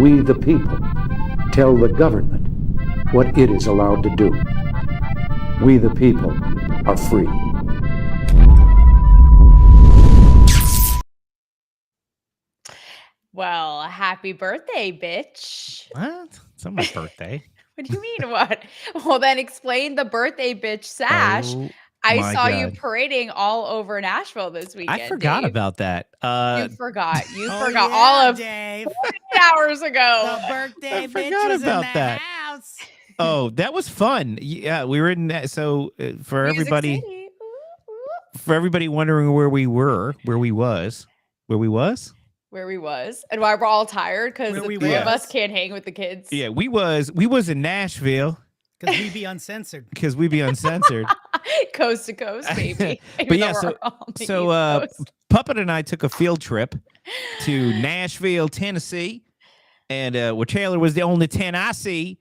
We, the people, tell the government what it is allowed to do. We, the people, are free. Well, happy birthday, bitch. What? It's not my birthday. What do you mean, what? Well, then explain the birthday bitch sash. Oh, I my saw you God. parading all over Nashville this weekend. I forgot Dave. about that. You forgot. You Oh, forgot yeah, all of Dave. 48 hours ago. The birthday I bitch forgot was about in the that. house. Oh, that was fun. Yeah, we were in that. So for Music everybody, City. Ooh, ooh. for everybody wondering where we was, Where we was, and why we're all tired because Where the we three of was. us can't hang with the kids. yeah, we was in Nashville Because we be uncensored. because we be uncensored. Coast to coast, baby. But Even yeah, though so we're all on the so East Coast. Puppet and I took a field trip to Nashville, Tennessee, and where Taylor was the only 10 I see.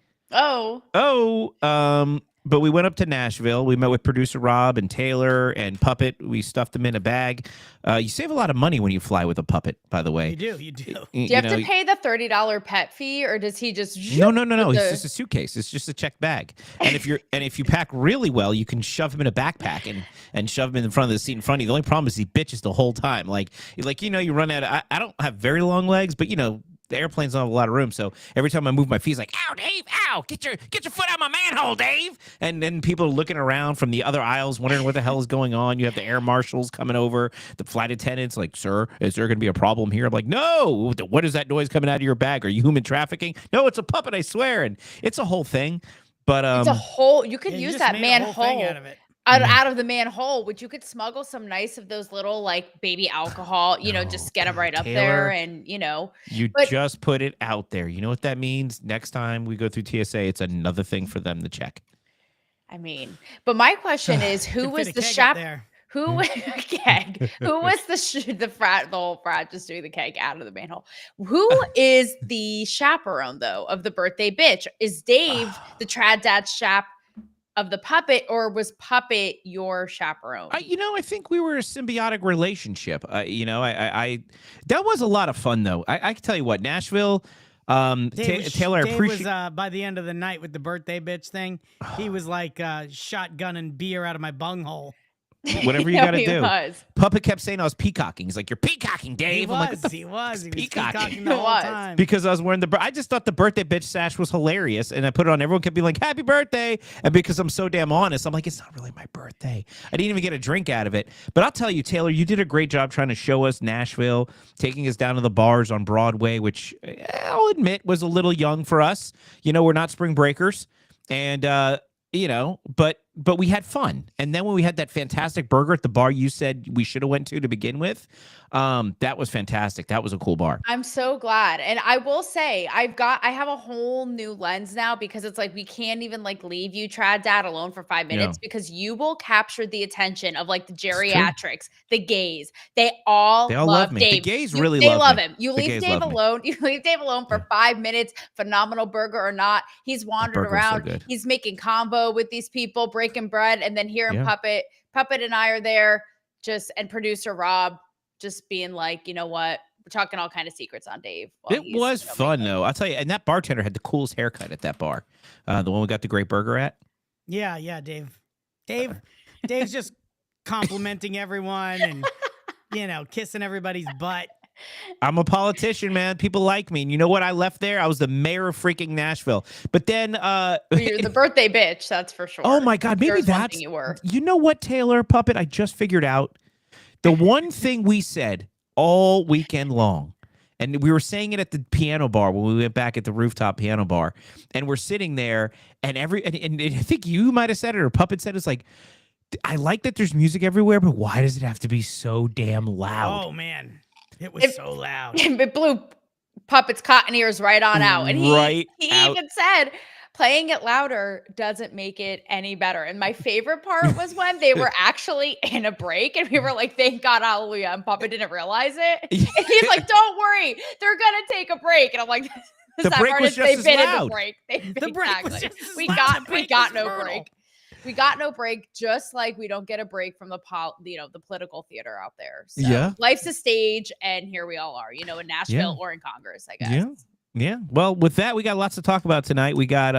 But we went up to Nashville. We met with producer Rob and Taylor and Puppet. We stuffed them in a bag. You save a lot of money when you fly with a puppet, by the way. You do. Do you have to pay the $30 pet fee, or does he just? No. It's just a suitcase. It's just a checked bag. And if you pack really well, you can shove him in a backpack and shove him in front of the seat in front of you. The only problem is he bitches the whole time. Like you run out of. I don't have very long legs, but the airplanes don't have a lot of room, so every time I move my feet, it's like, ow, Dave, ow, get your foot out of my manhole, Dave. And then people are looking around from the other aisles, wondering what the hell is going on. You have the air marshals coming over, the flight attendants, like, sir, is there going to be a problem here? I'm like, no, what is that noise coming out of your bag? Are you human trafficking? No, it's a puppet, I swear. And it's a whole thing. But it's a whole. You could use that manhole out of it. out of the manhole, which you could smuggle some nice of those little like baby alcohol. Just get them right up there, and just put it out there. You know what that means? Next time we go through TSA, it's another thing for them to check. I mean, but my question is, who was the chaperone? Who was the whole frat just doing the keg out of the manhole? Who is the chaperone though of the birthday bitch? Is Dave the trad dad chap of the puppet, or was Puppet your chaperone? I think we were a symbiotic relationship. I that was a lot of fun though. I can tell you what, Nashville. Taylor, Dave appreciate. Was by the end of the night with the birthday bitch thing, he was like shotgunning beer out of my bunghole. Whatever you got to do. Was. Puppet kept saying I was peacocking. He's like, "You're peacocking, Dave." He was peacocking the whole time. Because I was wearing I just thought the birthday bitch sash was hilarious, and I put it on. Everyone kept being like, "Happy birthday!" And because I'm so damn honest, I'm like, "It's not really my birthday." I didn't even get a drink out of it. But I'll tell you, Taylor, you did a great job trying to show us Nashville, taking us down to the bars on Broadway, which I'll admit was a little young for us. We're not spring breakers, and but we had fun. And then when we had that fantastic burger at the bar you said we should have went to begin with, that was fantastic. That was a cool bar. I'm so glad. And I will say, I have a whole new lens now, because it's like we can't even like leave you trad dad alone for 5 minutes, because you will capture the attention of like the geriatrics, the gays. They all love me. Dave. The gays They really love me. him. You leave Dave alone. You leave Dave alone for 5 minutes, phenomenal burger or not. He's wandering around. So he's making combo with these people, breaking bread, and then here in Puppet and I are there, and producer Rob just being like, you know what? We're talking all kind of secrets on Dave. It was fun though. I'll tell you. And that bartender had the coolest haircut at that bar. The one we got the great burger at. Yeah, Dave. Dave's just complimenting everyone and kissing everybody's butt. I'm a politician, man. People like me. And you know what? I left there. I was the mayor of freaking Nashville. But then you're the birthday bitch, that's for sure. Oh my God, maybe that's you were. You know what, Taylor Puppet? I just figured out the one thing we said all weekend long. And we were saying it at the piano bar when we went back at the rooftop piano bar. And we're sitting there, and and I think you might have said it, or Puppet said, it's like, I like that there's music everywhere, but why does it have to be so damn loud? Oh man. It was so loud. It blew Puppet's cotton ears right on out. And he even said, playing it louder doesn't make it any better. And my favorite part was when they were actually in a break, and we were like, thank God, hallelujah. And Puppet didn't realize it. And he's like, don't worry, they're going to take a break. And I'm like, the break was just as loud. In the break. The break was just as we loud. got no break. We got no break, just like we don't get a break from the political theater out there. So life's a stage, and here we all are, in Nashville or in Congress, I guess. Yeah. Yeah. Well, with that, we got lots to talk about tonight. We got,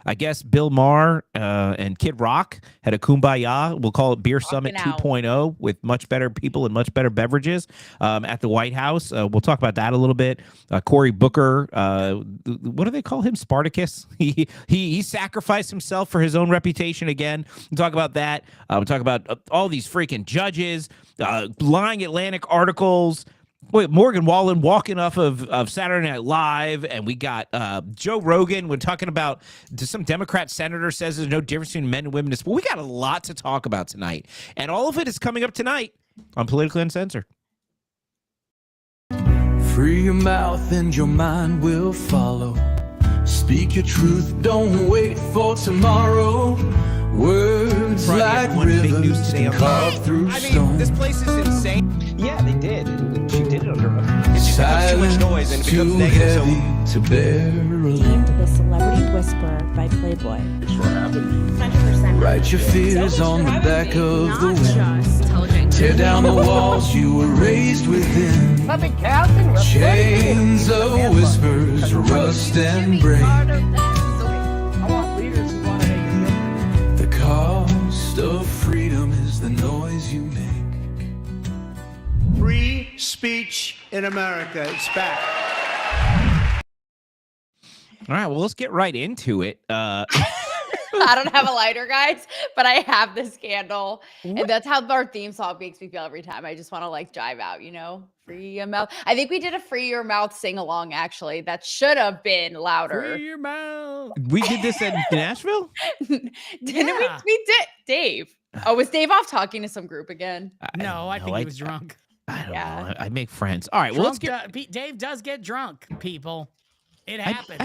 I guess, Bill Maher and Kid Rock had a Kumbaya. We'll call it Beer Summit 2.0 with much better people and much better beverages at the White House. We'll talk about that a little bit. Cory Booker, what do they call him? Spartacus. He sacrificed himself for his own reputation again. We'll talk about that. We'll talk about all these freaking judges, lying Atlantic articles. Wait, Morgan Wallen walking off of Saturday Night Live, and we got Joe Rogan. We're talking about some Democrat senator says there's no difference between men and women. But we got a lot to talk about tonight, and all of it is coming up tonight on Politically Uncensored. Free your mouth and your mind will follow. Speak your truth, don't wait for tomorrow. Words like rivers can carve through stone. This place is insane. Yeah, they did. She did it under a... Silence too much noise and it becomes too negative. heavy to bear alone. Deemed the Celebrity Whisperer by Playboy. Write your fears on the back of the wind. Tear down the walls you were raised within. Chains of whispers rust and break. The cost of freedom is the noise you make. Free speech in America. It's back. All right, well, let's get right into it. I don't have a lighter, guys, but I have this candle. And that's how our theme song makes me feel every time. I just want to like jive out, you know? Free your mouth. I think we did a free your mouth sing along, actually. That should have been louder. Free your mouth. We did this in Nashville? Didn't we? We did. Dave. Oh, was Dave off talking to some group again? No, I think he was drunk. I don't know. I make friends. All right, well, let's get... Dave does get drunk, people. It happens.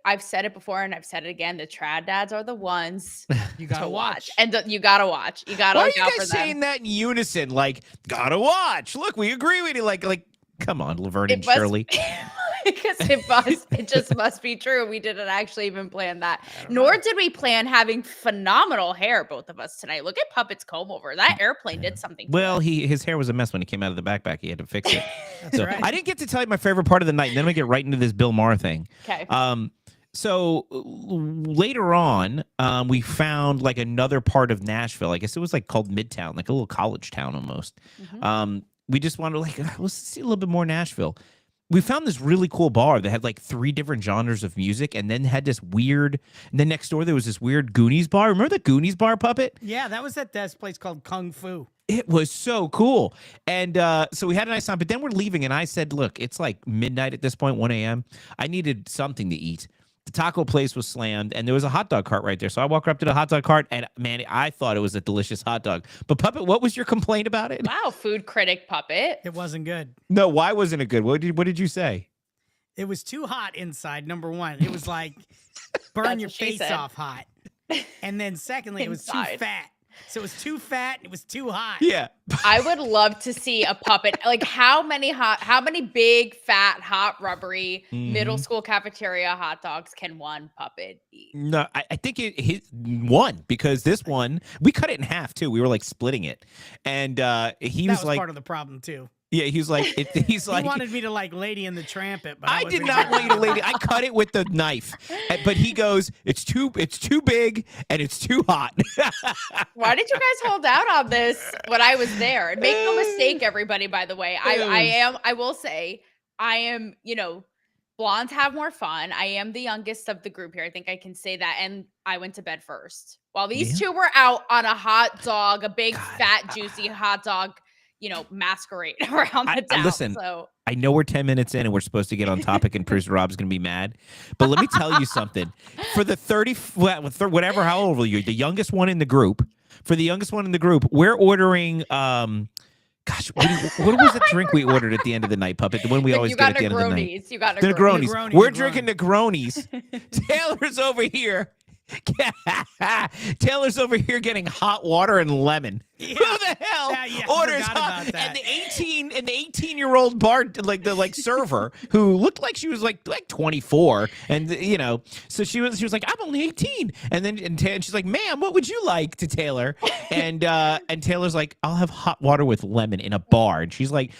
I've said it before and I've said it again. The trad dads are the ones you gotta watch. And you gotta watch. You gotta look out for them. Why are you guys saying that in unison? Like, gotta watch. Look, we agree with you. Like, come on, Laverne and Shirley. Because it just must be true. We didn't actually even plan that. Nor did we plan having phenomenal hair, both of us tonight. Look at Puppet's comb over. That airplane did something. Well, his hair was a mess when he came out of the backpack. He had to fix it. That's right. I didn't get to tell you my favorite part of the night. And then we get right into this Bill Maher thing. Okay. So later on, we found like another part of Nashville. I guess it was like called Midtown, like a little college town almost. Mm-hmm. We just wanted to like, let's see a little bit more Nashville. We found this really cool bar that had like 3 different genres of music, and then had this weird. And then next door there was this weird Goonies bar. Remember the Goonies bar, Puppet? Yeah, that was at this place called Kung Fu. It was so cool. And so we had a nice time, but then we're leaving, and I said, look, it's like midnight at this point, 1 a.m. I needed something to eat. The taco place was slammed, and there was a hot dog cart right there. So I walked up to the hot dog cart, and man, I thought it was a delicious hot dog. But Puppet, what was your complaint about it? Wow, food critic Puppet. It wasn't good. No, why wasn't it good? What did you say? It was too hot inside, number one. It was like burn your face off hot. And then secondly, it was too fat. So it was too fat, it was too hot. Yeah. I would love to see a Puppet. Like how many big, fat, hot, rubbery middle school cafeteria hot dogs can one Puppet eat? No, I think it one, because this one, we cut it in half too. We were like splitting it. And he was like, part of the problem too. Yeah, he's like, he wanted me to like Lady and the Tramp it, but I did not want you to lady. I cut it with the knife, but he goes, it's too big and it's too hot. Why did you guys hold out on this when I was there? And make no mistake, everybody. By the way, I will say, I am. You know, blondes have more fun. I am the youngest of the group here. I think I can say that. And I went to bed first, while these two were out on a hot dog, a big, fat, juicy hot dog. You know, masquerade around the town. Listen, so. I know we're 10 minutes in and we're supposed to get on topic and Producer Rob's going to be mad. But let me tell you something. For the 30, whatever, how old are you? The youngest one in the group. For the youngest one in the group, we're ordering, gosh, what was the drink we ordered at the end of the night, Puppet? The one we always get at the end of the night. You got Negronis. We're drinking Negronis. Taylor's over here. Taylor's over here getting hot water and lemon. Yeah. Who the hell orders hot? And the 18-year-old bar, like the server, who looked like she was like 24, and you know, so she was like, I'm only 18, and then and she's like, ma'am, what would you like, to Taylor? And Taylor's like, I'll have hot water with lemon in a bar, and she's like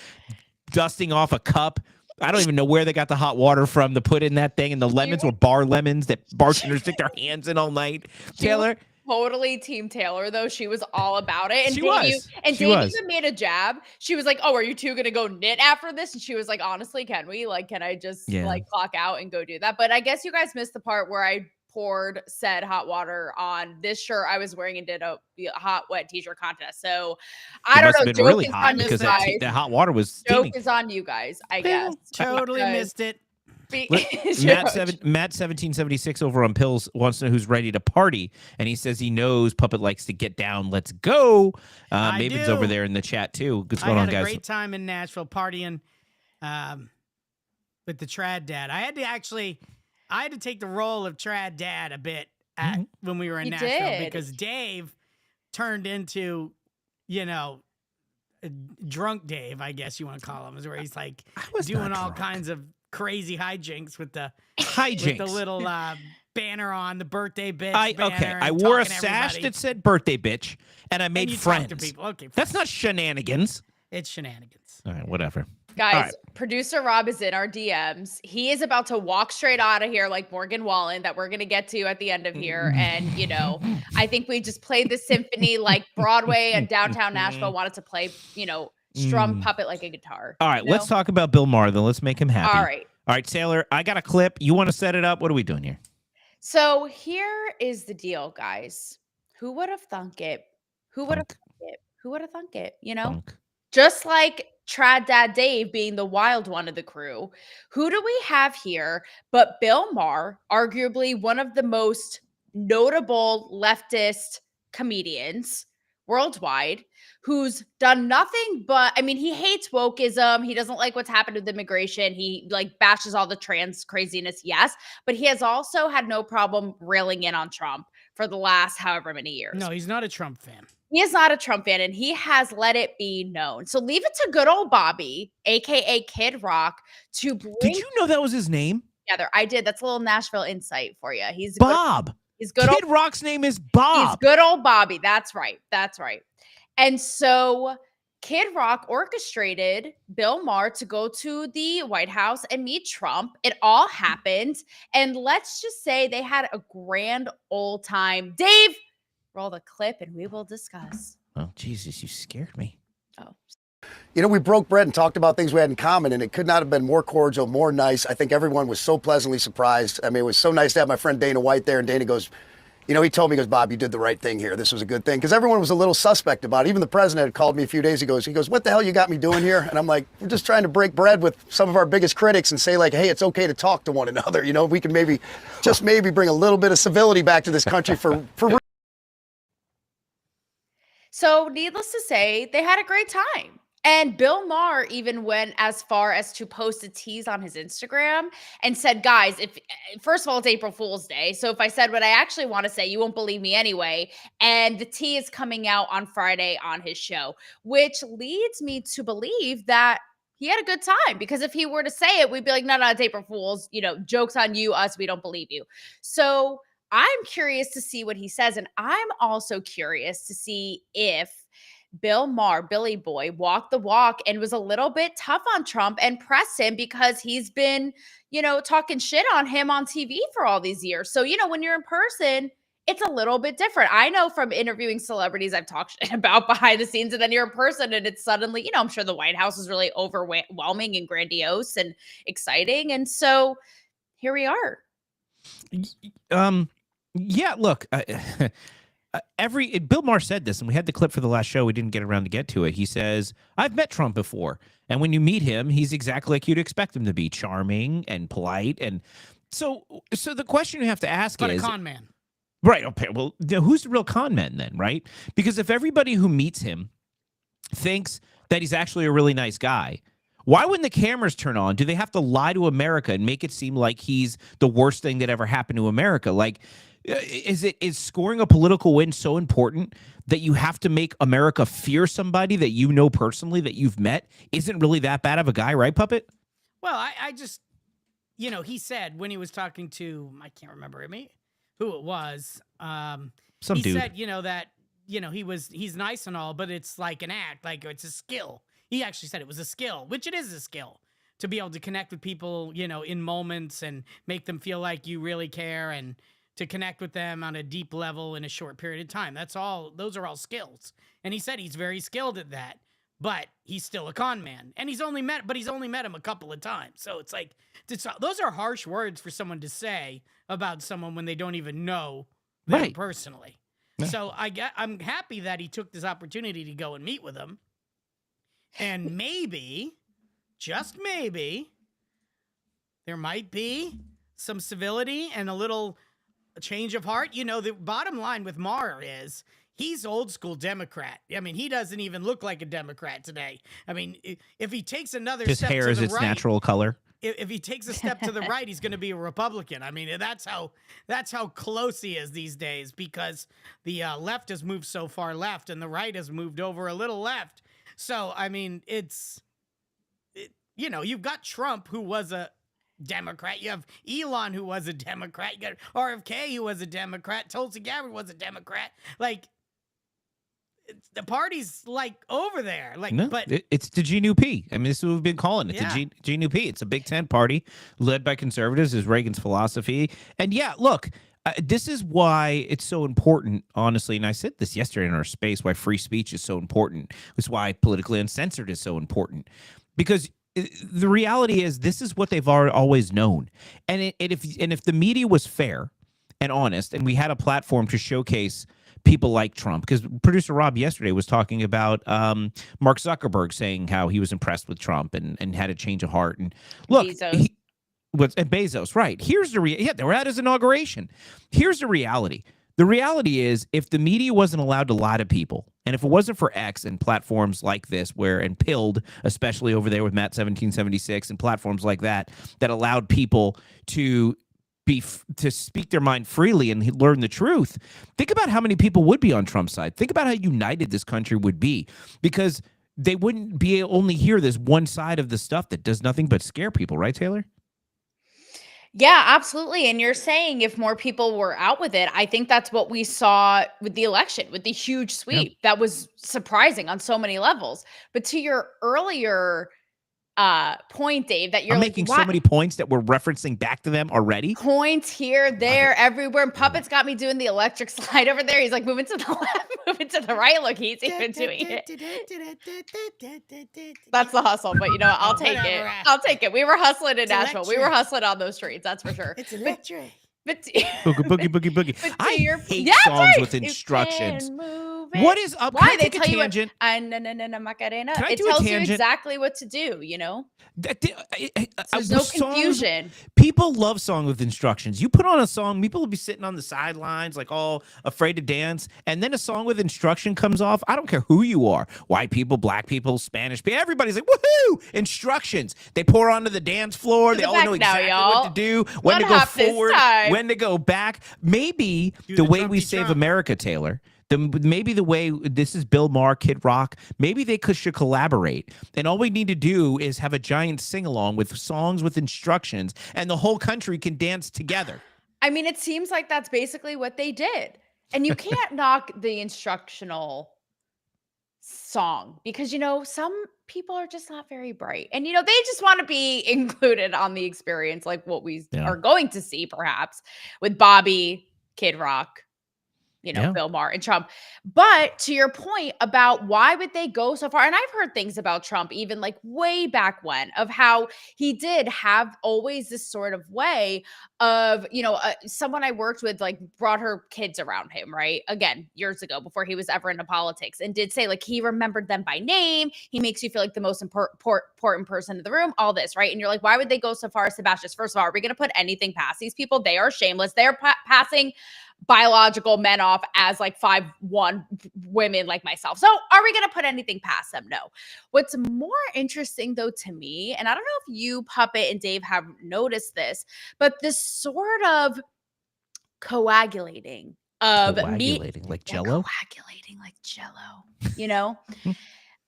dusting off a cup. I don't even know where they got the hot water from to put in that thing, and the lemons were bar lemons that bartenders stick their hands in all night. Taylor, totally Team Taylor, though. She was all about it. And she Dave, was. Dave even made a jab. She was like, "Oh, are you two gonna go knit after this?" And she was like, "Honestly, can we? Like, can I just like clock out and go do that?" But I guess you guys missed the part where I poured said hot water on this shirt I was wearing and did a hot wet t-shirt contest. So I don't know. Been really hot because that hot water was steaming. Joke is on you guys, I guess. Totally missed it. Matt 1776 over on Pills wants to know who's ready to party, and he says he knows Puppet likes to get down. Let's go. Maven's over there in the chat too. What's going on, guys? I had a great time in Nashville partying with the Trad Dad. I had to take the role of Trad Dad a bit when we were in Nashville because Dave turned into, drunk Dave, I guess you want to call him, is where he's like doing all kinds of crazy hijinks with the little banner on the birthday bitch. I wore a sash that said birthday bitch, and I made friends. Okay, that's not shenanigans. It's shenanigans. All right, whatever. Guys, producer Rob is in our DMs. He is about to walk straight out of here like Morgan Wallen that we're going to get to at the end of here. And, I think we just played the symphony like Broadway and downtown Nashville wanted to play, strum Puppet like a guitar. All right, let's talk about Bill Maher, then. Let's make him happy. All right, Taylor, I got a clip. You want to set it up? What are we doing here? So here is the deal, guys. Who would have thunk it? Who would have thunk it? Just like Trad Dad Dave being the wild one of the crew, who do we have here but Bill Maher, arguably one of the most notable leftist comedians worldwide, who's done nothing but, he hates wokeism. He doesn't like what's happened with immigration. He bashes all the trans craziness, yes, but he has also had no problem railing in on Trump for the last however many years. No, he's not a Trump fan. He is not a Trump fan, and he has let it be known. So leave it to good old Bobby, a.k.a. Kid Rock, to bring... Did you know that was his name? Together. I did. That's a little Nashville insight for you. He's Bob. He's good. Kid Rock's name is Bob. He's good old Bobby. That's right. And so Kid Rock orchestrated Bill Maher to go to the White House and meet Trump. It all happened. And let's just say they had a grand old time. Dave, roll the clip and we will discuss. Oh, Jesus, you scared me. Oh. We broke bread and talked about things we had in common, and it could not have been more cordial, more nice. I think everyone was so pleasantly surprised. It was so nice to have my friend Dana White there, and Dana goes, he told me, he goes, Bob, you did the right thing here. This was a good thing. Because everyone was a little suspect about it. Even the president had called me a few days ago. He goes, what the hell you got me doing here? And I'm like, we're just trying to break bread with some of our biggest critics and say, hey, it's okay to talk to one another. We can maybe bring a little bit of civility back to this country for So needless to say, they had a great time. And Bill Maher even went as far as to post a tease on his Instagram and said, guys, first of all, it's April Fool's Day. So if I said what I actually want to say, you won't believe me anyway. And the tea is coming out on Friday on his show, which leads me to believe that he had a good time, because if he were to say it, we'd be like, no, it's April Fool's, joke's on you, us, we don't believe you. So I'm curious to see what he says. And I'm also curious to see if Bill Maher, Billy Boy, walked the walk and was a little bit tough on Trump and pressed him because he's been, talking shit on him on TV for all these years. So, when you're in person, it's a little bit different. I know from interviewing celebrities I've talked shit about behind the scenes, and then you're in person and it's suddenly, I'm sure the White House is really overwhelming and grandiose and exciting. And so here we are. Yeah, look, Bill Maher said this, and we had the clip for the last show. We didn't get around to get to it. He says, I've met Trump before, and when you meet him, he's exactly like you'd expect him to be, charming and polite. And so the question you have to ask is, a con man. Right. Okay. Well, who's the real con man then, right? Because if everybody who meets him thinks that he's actually a really nice guy, why when the cameras turn on, do they have to lie to America and make it seem like he's the worst thing that ever happened to America? Is scoring a political win so important that you have to make America fear somebody that you know personally, that you've met, isn't really that bad of a guy, right, Puppet? Well, I just, he said when he was talking to, I can't remember who it was. Some he dude said, that, he's nice and all, but it's like an act, like it's a skill. He actually said it was a skill, which it is a skill to be able to connect with people, in moments and make them feel like you really care and to connect with them on a deep level in a short period of time. Those are all skills. And he said he's very skilled at that, but he's still a con man. And he's only met him a couple of times. So it's like, those are harsh words for someone to say about someone when they don't even know them personally. Yeah. So I'm happy that he took this opportunity to go and meet with him. And maybe, just maybe, there might be some civility and a little change of heart. The bottom line with Maher is he's old school Democrat. I mean, he doesn't even look like a Democrat today. I mean, if he takes another his step hair to is the its right, natural color. If he takes a step to the right, he's going to be a Republican. I mean, that's how close he is these days, because the left has moved so far left and the right has moved over a little left. So, I mean, you've got Trump, who was a Democrat. You have Elon, who was a Democrat. You got RFK, who was a Democrat. Tulsi Gabbard was a Democrat. Like, the party's like over there. Like, no, but it's the GNP. I mean, this is what we've been calling it. The GNP. It's a Big Tent party led by conservatives, is Reagan's philosophy. And yeah, look, this is why it's so important, honestly. And I said this yesterday in our space, why free speech is so important. It's why politically uncensored is so important, because the reality is this is what they've always known. And if the media was fair and honest, and we had a platform to showcase people like Trump, because producer Rob yesterday was talking about Mark Zuckerberg saying how he was impressed with Trump and had a change of heart. And look, Bezos, right? Here's the they were at his inauguration. Here's the reality. The reality is, if the media wasn't allowed to lie to people, and if it wasn't for X and platforms like this, and Pilled, especially over there with Matt 1776 and platforms like that allowed people to speak their mind freely and learn the truth, think about how many people would be on Trump's side. Think about how united this country would be, because they wouldn't be only hear this one side of the stuff that does nothing but scare people, right, Taylor? Yeah, absolutely. And you're saying if more people were out with it, I think that's what we saw with the election, with the huge sweep. Yep. That was surprising on so many levels. But to your earlier point, Dave, that you're making so many points that we're referencing back to them already. Points here, there, everywhere. And Puppet's got me doing the electric slide over there. He's like moving to the left, moving to the right. Look, he's even doing it. That's the hustle, but I'll take it. I'll take it. We were hustling in Nashville. We were hustling on those streets. That's for sure. It's electric. Boogie. I hate songs with instructions. What is up? Why they tell tangent? You Macarena? It tells you exactly what to do. There's no confusion. People love songs with instructions. You put on a song, people will be sitting on the sidelines, like all afraid to dance, and then a song with instruction comes off. I don't care who you are, white people, black people, Spanish people. Everybody's like, woohoo! Instructions. They pour onto the dance floor. They all know exactly what to do, when to go forward, when to go back. Maybe the way we save America, Taylor. Maybe the way this is Bill Maher, Kid Rock, maybe they should collaborate. And all we need to do is have a giant sing-along with songs with instructions, and the whole country can dance together. I mean, it seems like that's basically what they did. And you can't knock the instructional song because, some people are just not very bright. And, they just want to be included on the experience, like what we are going to see perhaps with Bobby, Kid Rock, Bill Maher and Trump. But to your point about why would they go so far? And I've heard things about Trump, even like way back when, of how he did have always this sort of way of, someone I worked with, like, brought her kids around him, right? Again, years ago, before he was ever into politics, and did say, like, he remembered them by name. He makes you feel like the most important person in the room, all this, right? And you're like, why would they go so far as Sebastian? First of all, are we going to put anything past these people? They are shameless. They're passing biological men off as like 5'1" women like myself. So are we going to put anything past them? No. What's more interesting though to me, and I don't know if you, Puppet, and Dave have noticed this, but this sort of coagulating of meat. Like Jello? Coagulating like Jello,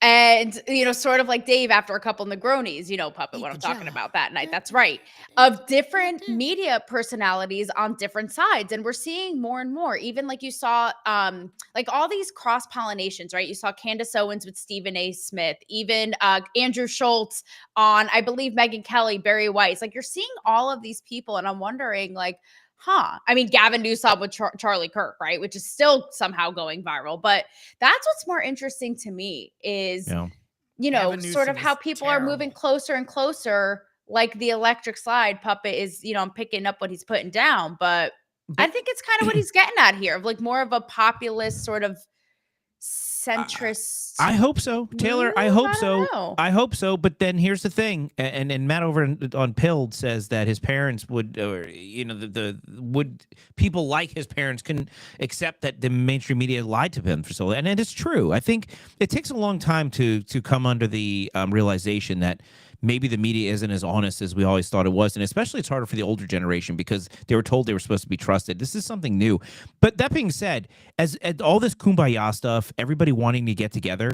And, sort of like Dave after a couple Negronis, Puppet, what I'm talking about that night. That's right. Of different media personalities on different sides. And we're seeing more and more, even like you saw, like all these cross pollinations, right? You saw Candace Owens with Stephen A. Smith, even Andrew Schultz on, I believe, Megyn Kelly, Barry Weiss. Like you're seeing all of these people. And I'm wondering, like, I mean, Gavin Newsom with Charlie Kirk, right? Which is still somehow going viral. But that's what's more interesting to me is, sort of how people are moving closer and closer, like the electric slide. Puppet is, I'm picking up what he's putting down. But I think it's kind of what he's getting at here, of like more of a populist sort of centrist. I hope so, Taylor. I hope so. I hope so. But then here's the thing, and Matt over on Pilled says that his parents would, or would people like his parents can accept that the mainstream media lied to him for so long, and it is true. I think it takes a long time to come under the realization that maybe the media isn't as honest as we always thought it was. And especially it's harder for the older generation because they were told they were supposed to be trusted. This is something new. But that being said, as all this Kumbaya stuff, everybody wanting to get together,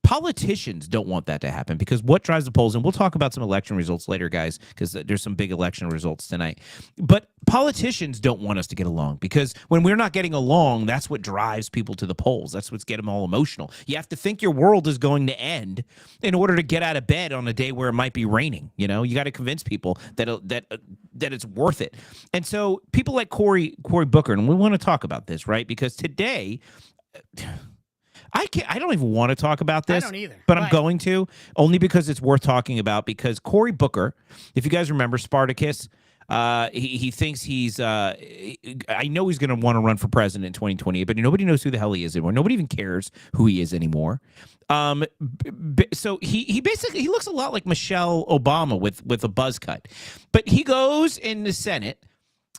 politicians don't want that to happen because what drives the polls, and we'll talk about some election results later, guys, because there's some big election results tonight. But politicians don't want us to get along because when we're not getting along, that's what drives people to the polls. That's what's getting them all emotional. You have to think your world is going to end in order to get out of bed on a day where it might be raining. You got to convince people that it's worth it. And so people like Cory Booker, and we want to talk about this, right? Because today, I don't even want to talk about this. I don't either. But I'm going to, only because it's worth talking about, because Cory Booker, if you guys remember Spartacus, he thinks he's I know he's going to want to run for president in 2028, but nobody knows who the hell he is anymore. Nobody even cares who he is anymore. So he basically, he looks a lot like Michelle Obama with a buzz cut. But he goes in the Senate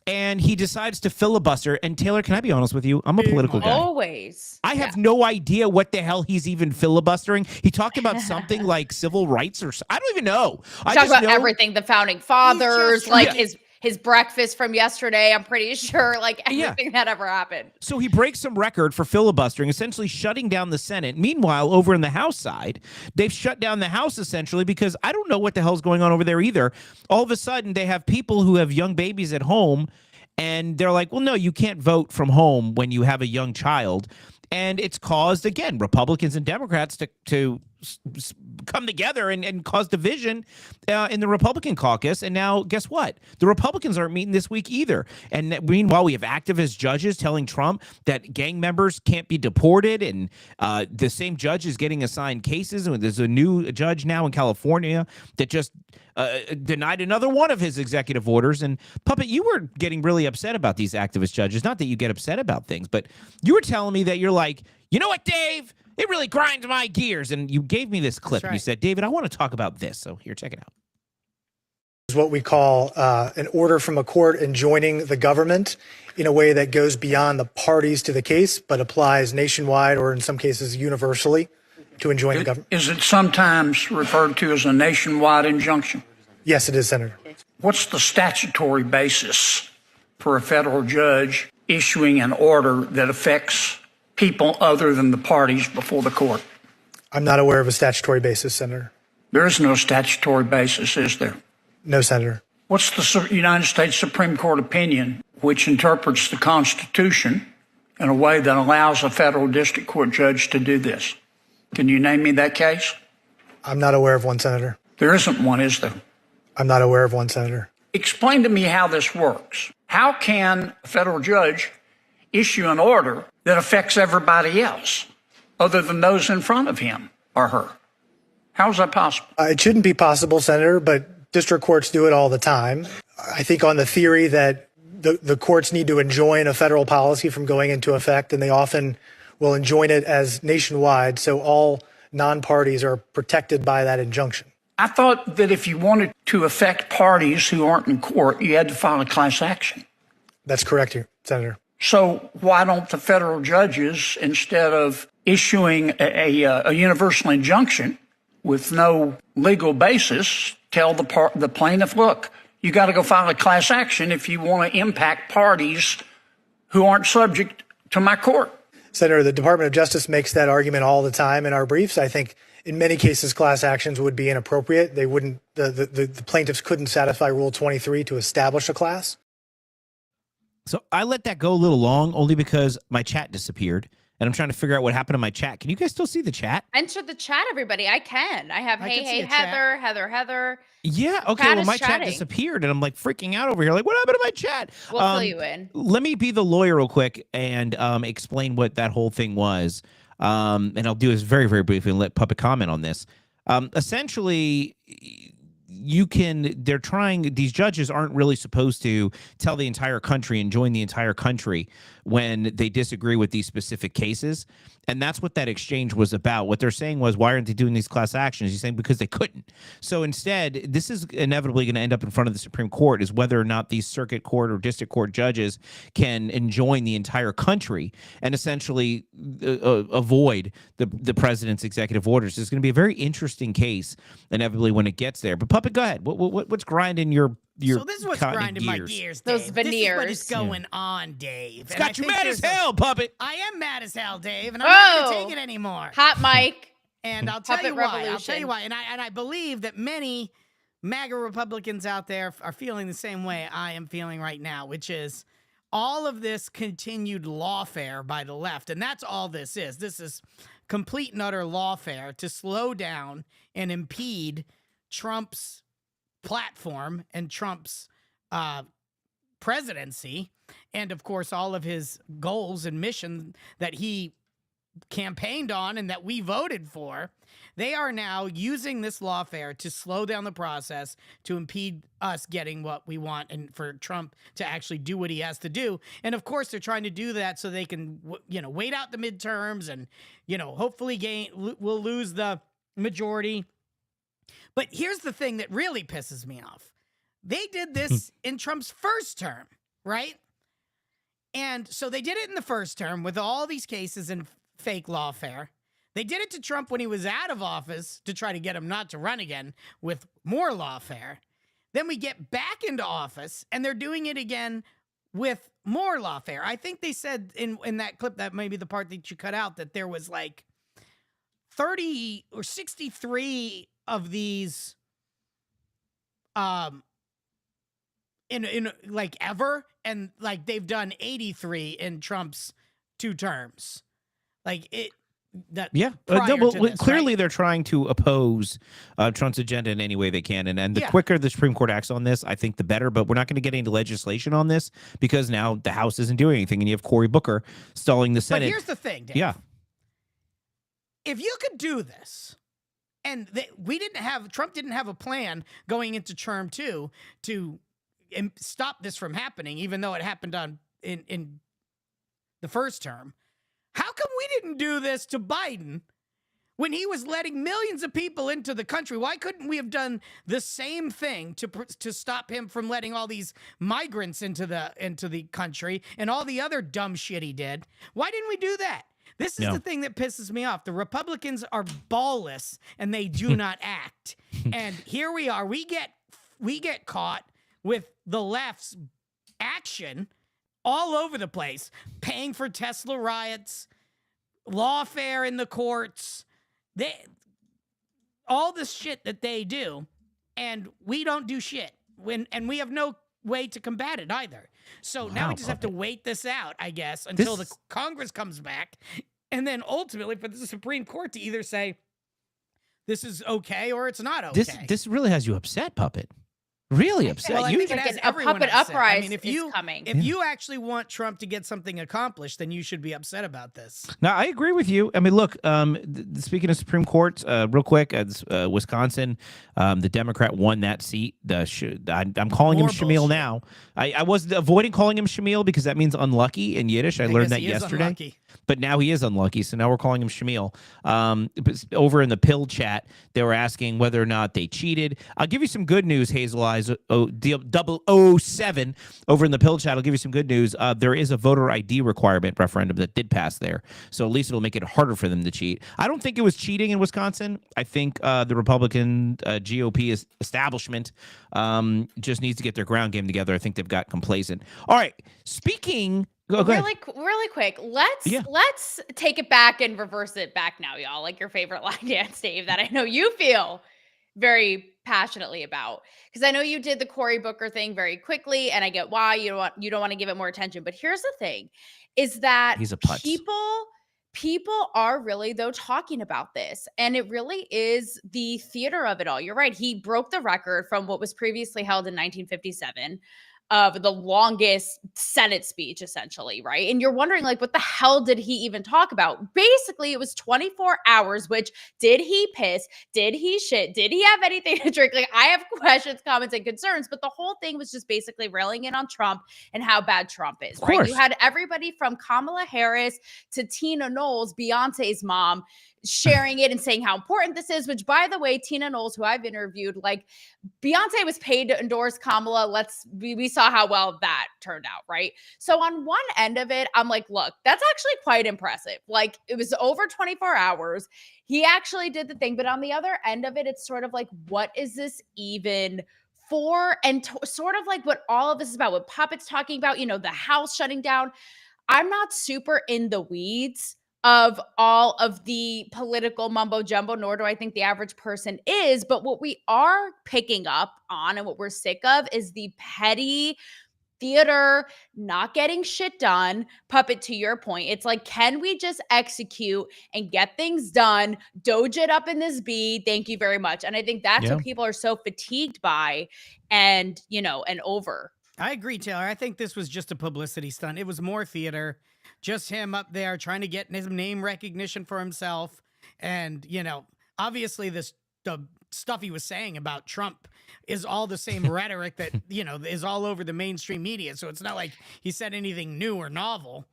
and he decides to filibuster. And Taylor, can I be honest with you? I'm a political guy. Always. I have no idea what the hell he's even filibustering. He talked about something like civil rights or I don't even know. He talked about everything, the founding fathers, like his breakfast from yesterday. I'm pretty sure, like everything that ever happened. So he breaks some record for filibustering, essentially shutting down the Senate. Meanwhile, over in the House side, they've shut down the House essentially because I don't know what the hell's going on over there either. All of a sudden, they have people who have young babies at home, and they're like, well, no, you can't vote from home when you have a young child. And it's caused, again, Republicans and Democrats to come together and cause division in the Republican caucus. And now, guess what? The Republicans aren't meeting this week either. And meanwhile, we have activist judges telling Trump that gang members can't be deported. And the same judge is getting assigned cases. And there's a new judge now in California that just denied another one of his executive orders. And Puppet, you were getting really upset about these activist judges. Not that you get upset about things, but you were telling me that you're like, you know what, Dave? It really grinds my gears. And you gave me this clip. And you said, David, I want to talk about this. So here, check it out. Is what we call an order from a court enjoining the government in a way that goes beyond the parties to the case, but applies nationwide or in some cases universally to enjoin the government. Is it sometimes referred to as a nationwide injunction? Yes, it is, Senator. What's the statutory basis for a federal judge issuing an order that affects people other than the parties before the court? I'm not aware of a statutory basis, Senator. There is no statutory basis, is there? No, Senator. What's the United States Supreme Court opinion which interprets the Constitution in a way that allows a federal district court judge to do this? Can you name me that case? I'm not aware of one, Senator. There isn't one, is there? I'm not aware of one, Senator. Explain to me how this works. How can a federal judge issue an order that affects everybody else other than those in front of him or her? How is that possible? It shouldn't be possible, Senator, but district courts do it all the time. I think on the theory that the courts need to enjoin a federal policy from going into effect, and they often will enjoin it as nationwide, so all non-parties are protected by that injunction. I thought that if you wanted to affect parties who aren't in court, you had to file a class action. That's correct, Senator. So why don't the federal judges, instead of issuing a universal injunction with no legal basis, tell the plaintiff, look, you got to go file a class action if you want to impact parties who aren't subject to my court? Senator, the Department of Justice makes that argument all the time in our briefs. I think in many cases, class actions would be inappropriate. They wouldn't, the plaintiffs couldn't satisfy Rule 23 to establish a class. So I let that go a little long only because my chat disappeared. And I'm trying to figure out what happened to my chat. Can you guys still see the chat? Enter the chat, everybody. I can. I have hey, Heather. Yeah. Okay. Well, my chat disappeared, and I'm like freaking out over here. Like, what happened to my chat? We'll fill you in. Let me be the lawyer real quick and explain what that whole thing was. And I'll do this very, very briefly and let Puppet comment on this. Essentially, these judges aren't really supposed to tell the entire country and join the entire country when they disagree with these specific cases. And that's what that exchange was about. What they're saying was, why aren't they doing these class actions? He's saying because they couldn't. So instead, this is inevitably going to end up in front of the Supreme Court, is whether or not these circuit court or district court judges can enjoin the entire country and essentially avoid the president's executive orders. It's going to be a very interesting case inevitably when it gets there. But Puppet, go ahead. What's grinding your so this is what's grinding my gears, Dave. Those veneers. This is what is going on, Dave. It's got you mad as hell, Puppet. I am mad as hell, Dave, and I'm not going to take it anymore. Hot mic. And I'll tell you why. I'll tell you why. And I believe that many MAGA Republicans out there are feeling the same way I am feeling right now, which is all of this continued lawfare by the left. And that's all this is. This is complete and utter lawfare to slow down and impede Trump's platform and Trump's presidency, and of course all of his goals and missions that he campaigned on and that we voted for. They are now using this lawfare to slow down the process, to impede us getting what we want, and for Trump to actually do what he has to do. And of course they're trying to do that so they can wait out the midterms and hopefully we'll lose the majority. But here's the thing that really pisses me off. They did this in Trump's first term, right? And so they did it in the first term with all these cases and fake lawfare. They did it to Trump when he was out of office to try to get him not to run again with more lawfare. Then we get back into office and they're doing it again with more lawfare. I think they said in that clip, that may be the part that you cut out, that there was like 30 or 63 of these in like ever, and like they've done 83 in Trump's 2 terms. Like it that clearly they're trying to oppose Trump's agenda in any way they can, and the quicker the Supreme Court acts on this, I think the better. But we're not going to get into legislation on this because now the House isn't doing anything, and you have Cory Booker stalling the Senate. But here's the thing, Dave. Yeah, if you could do this, and Trump didn't have a plan going into term 2 to stop this from happening, even though it happened in the first term. How come we didn't do this to Biden when he was letting millions of people into the country? Why couldn't we have done the same thing to stop him from letting all these migrants into the country and all the other dumb shit he did? Why didn't we do that? This is the thing that pisses me off. The Republicans are ballless and they do not act. And here we are. We get caught with the left's action all over the place, paying for Tesla riots, lawfare in the courts, all the shit that they do, and we don't do shit. And we have no way to combat it either. So now we just have to wait this out, I guess, until the Congress comes back, and then ultimately for the Supreme Court to either say this is okay or it's not okay. This really has you upset, Puppet. Really upset. Well, I think it has everyone puppet upset. uprising I mean, if coming. If you actually want Trump to get something accomplished, then you should be upset about this. Now, I agree with you. I mean, look, speaking of Supreme Court, real quick, Wisconsin, the Democrat won that seat. I'm calling him Shamil now. I was avoiding calling him Shamil because that means unlucky in Yiddish. I learned that yesterday. Unlucky. But now he is unlucky, so now we're calling him Shamil. Over in the pill chat, they were asking whether or not they cheated. I'll give you some good news, Hazel Eyes 007. Over in the pill chat, I'll give you some good news. There is a voter ID requirement referendum that did pass there, so at least it'll make it harder for them to cheat. I don't think it was cheating in Wisconsin. I think the Republican GOP establishment just needs to get their ground game together. I think they've got complacent. All right, speaking Go ahead. Really quick. Let's take it back and reverse it back now, y'all. Like your favorite line dance, Dave, that I know you feel very passionately about. Because I know you did the Cory Booker thing very quickly, and I get why you don't want to give it more attention. But here's the thing: is that He's a putz. people are really though talking about this, and it really is the theater of it all. You're right. He broke the record from what was previously held in 1957. Of the longest Senate speech, essentially, right? And you're wondering, like, what the hell did he even talk about? Basically, it was 24 hours, which did he piss? Did he shit? Did he have anything to drink? Like, I have questions, comments, and concerns, but the whole thing was just basically railing in on Trump and how bad Trump is, right? You had everybody from Kamala Harris to Tina Knowles, Beyonce's mom, sharing it and saying how important this is, which, by the way, Tina Knowles, who I've interviewed, like, Beyonce was paid to endorse Kamala. We saw how well that turned out, right? So on one end of it, I'm like, look, that's actually quite impressive. Like, it was over 24 hours. He actually did the thing. But on the other end of it, it's sort of like, what is this even for? And sort of like what all of this is about, what Puppet's talking about, the house shutting down. I'm not super in the weeds of all of the political mumbo jumbo, nor do I think the average person is. But what we are picking up on and what we're sick of is the petty theater, not getting shit done. Puppet, to your point, it's like, can we just execute and get things done? Doge it up in this B. Thank you very much. And I think that's what people are so fatigued by and over. I agree, Taylor. I think this was just a publicity stunt. It was more theater. Just him up there trying to get his name recognition for himself. And, obviously the stuff he was saying about Trump is all the same rhetoric that, is all over the mainstream media. So it's not like he said anything new or novel.